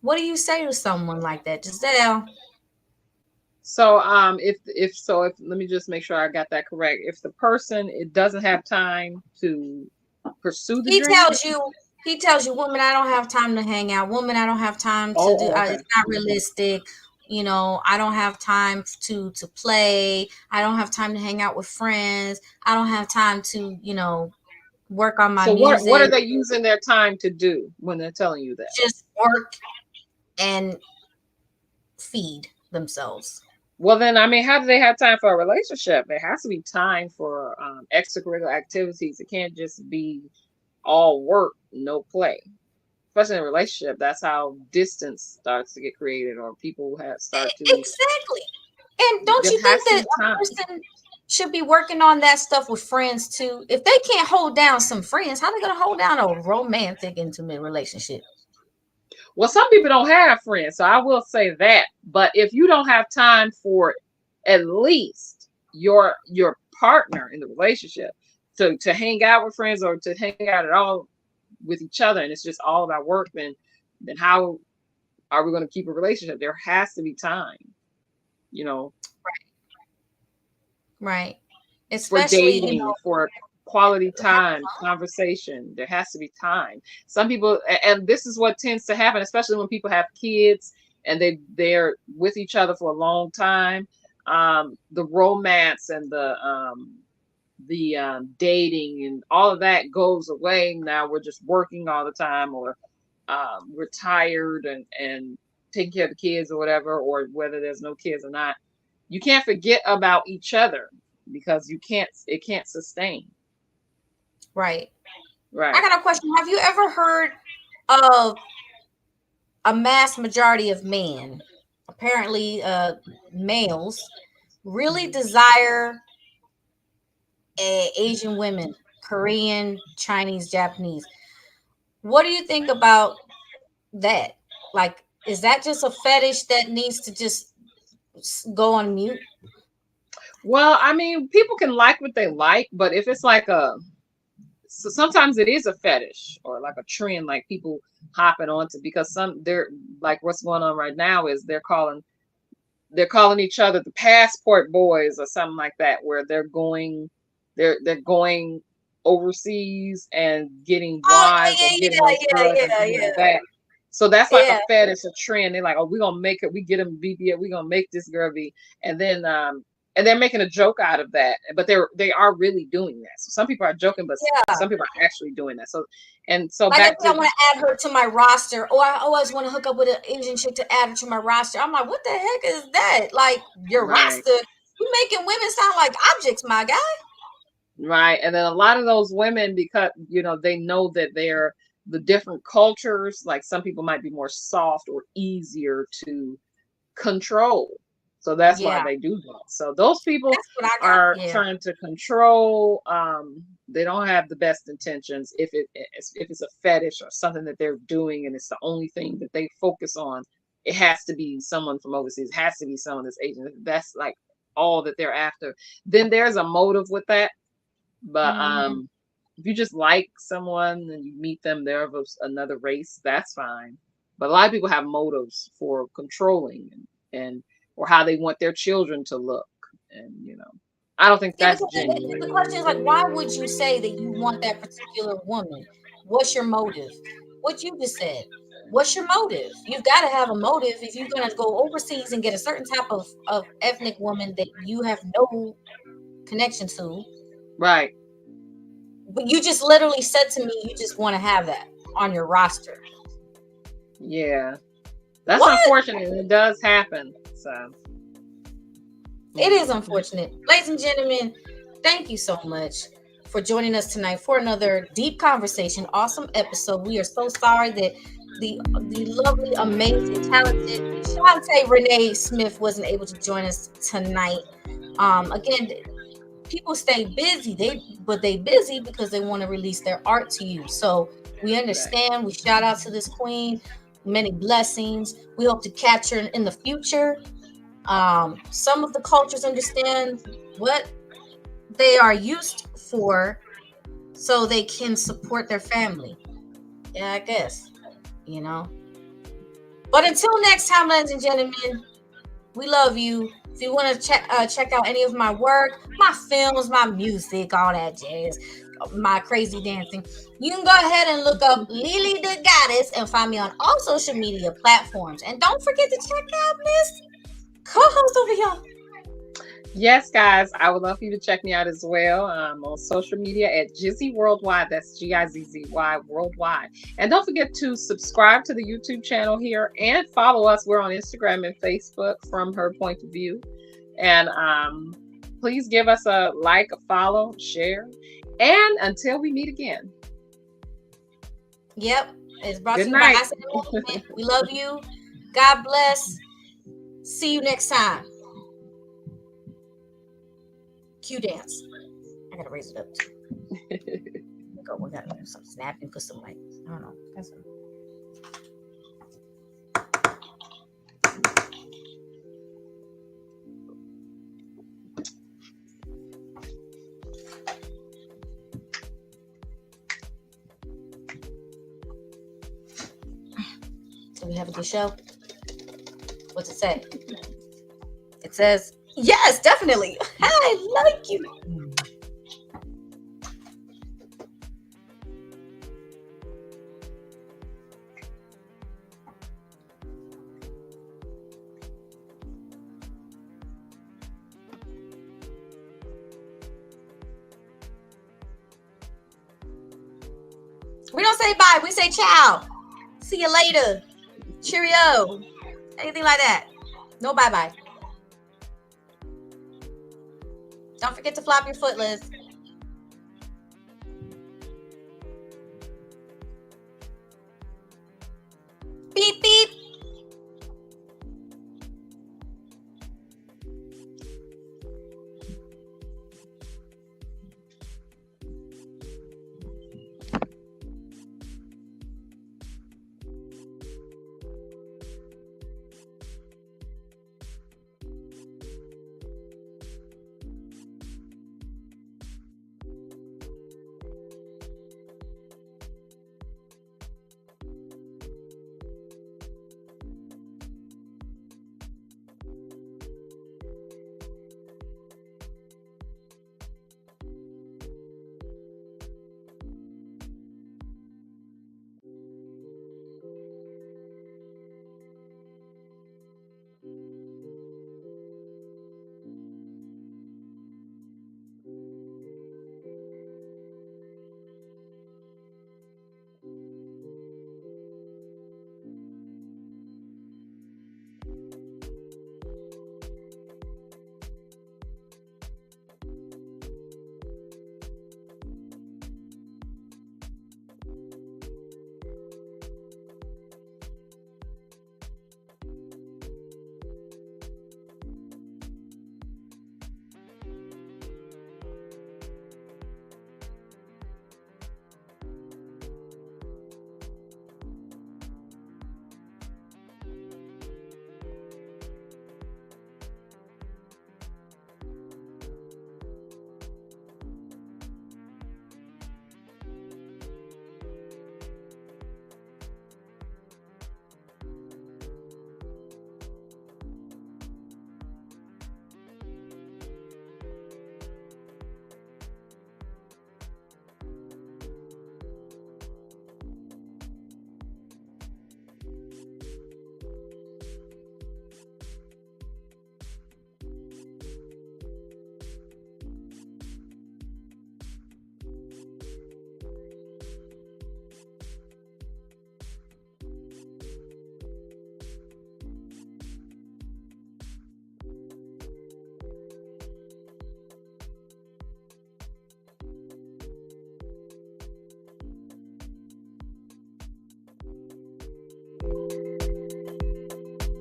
What do you say to someone like that, Giselle? So if let me just make sure I got that correct. If the person doesn't have time to pursue the dream, he tells you, woman, I don't have time to hang out. Woman, I don't have time to do. Okay. It's not realistic. I don't have time to play. I don't have time to hang out with friends. I don't have time to, work on my music. So what are they using their time to do when they're telling you that? Just work and feed themselves. Well, then, how do they have time for a relationship? There has to be time for extracurricular activities. It can't just be all work, no play. Especially in a relationship, that's how distance starts to get created, or people start to exactly. And don't you think that a person should be working on that stuff with friends too? If they can't hold down some friends, how are they going to hold down a romantic, intimate relationship? Well, some people don't have friends, so I will say that. But if you don't have time for at least your partner in the relationship to hang out with friends or to hang out at all with each other, and it's just all about work, then how are we going to keep a relationship? There has to be time, you know, Right. for Especially, you dating, know, for quality time, conversation. There has to be time. Some people, and this is what tends to happen, especially when people have kids and they're with each other for a long time. The romance and the dating and all of that goes away. Now we're just working all the time, or we're tired and taking care of the kids or whatever, or whether there's no kids or not. You can't forget about each other because it can't sustain. right. I Right. got a question. Have you ever heard of a mass majority of men, apparently males, really desire Asian women, Korean, Chinese, Japanese? What do you think about that? Like, is that just a fetish that needs to just go on mute? Well, I mean, people can like what they like, but if it's like so sometimes it is a fetish or like a trend, like people hopping onto, because they're like, what's going on right now is they're calling each other the passport boys or something like that, where they're going overseas and getting Oh wives or yeah, getting those yeah, girls yeah, and yeah, things like yeah, that. So that's like a yeah. fetish, a trend. They're like, oh, we're gonna make it, we get them BBL, we're gonna make this girl be, and then and they're making a joke out of that, but they are really doing that. So some people are joking, but Yeah. some people are actually doing that. So and so Like I back said, I to want to add her to my roster. Oh, I always want to hook up with an Asian chick to add her to my roster. I'm like, what the heck is that? Like your right. roster? You making women sound like objects, my guy. Right. And then a lot of those women, because, they know that they're the different cultures, like some people might be more soft or easier to control. So that's why Yeah, they do that. So those people that's what I got. are Yeah, trying to control. They don't have the best intentions. If it's a fetish or something that they're doing and it's the only thing that they focus on, it has to be someone from overseas. It has to be someone that's Asian. That's like all that they're after. Then there's a motive with that. But hmm, if you just like someone and you meet them, they're of another race, that's fine. But a lot of people have motives for controlling and or how they want their children to look. And I don't think yeah. that's Because the genuine. question is like, why would you say that you want that particular woman? What's your motive? What you just said. What's your motive? You've got to have a motive if you're gonna go overseas and get a certain type of ethnic woman that you have no connection to. Right. But you just literally said to me, you just want to have that on your roster. Yeah. That's What? unfortunate. It does happen. So It is unfortunate. Ladies and gentlemen, thank you so much for joining us tonight for another deep conversation. Awesome episode. We are so sorry that the lovely, amazing, talented Shanta Renee Smith wasn't able to join us tonight. Again, people stay busy. But they busy because they want to release their art to you. So we understand. We shout out to this queen. Many blessings. We hope to catch her in the future. Some of the cultures understand what they are used for, so they can support their family. Yeah, I guess. But until next time, ladies and gentlemen, we love you. If you want to check out any of my work, my films, my music, all that jazz, my crazy dancing, you can go ahead and look up Lily the Goddess and find me on all social media platforms. And don't forget to check out Miss Co-host over here. yes, guys, I would love for you to check me out as well on social media at Jizzy Worldwide. That's Gizzy Worldwide. And don't forget to subscribe to the YouTube channel here and follow us. We're on Instagram and Facebook from Her Point of View. And please give us a like, a follow, share. And until we meet again. Yep. It's brought Good to you by night. Acid Movement. We love you. God bless. See you next time. Cue dance. I gotta raise it up too. We gotta do some snapping, put some like, I don't know. That's Do we have a good show? What's it say? It says, yes, definitely. I like you. We don't say bye. We say ciao. See you later. Cheerio. Anything like that. No bye-bye. Don't forget to flop your foot, Liz. Beep, beep.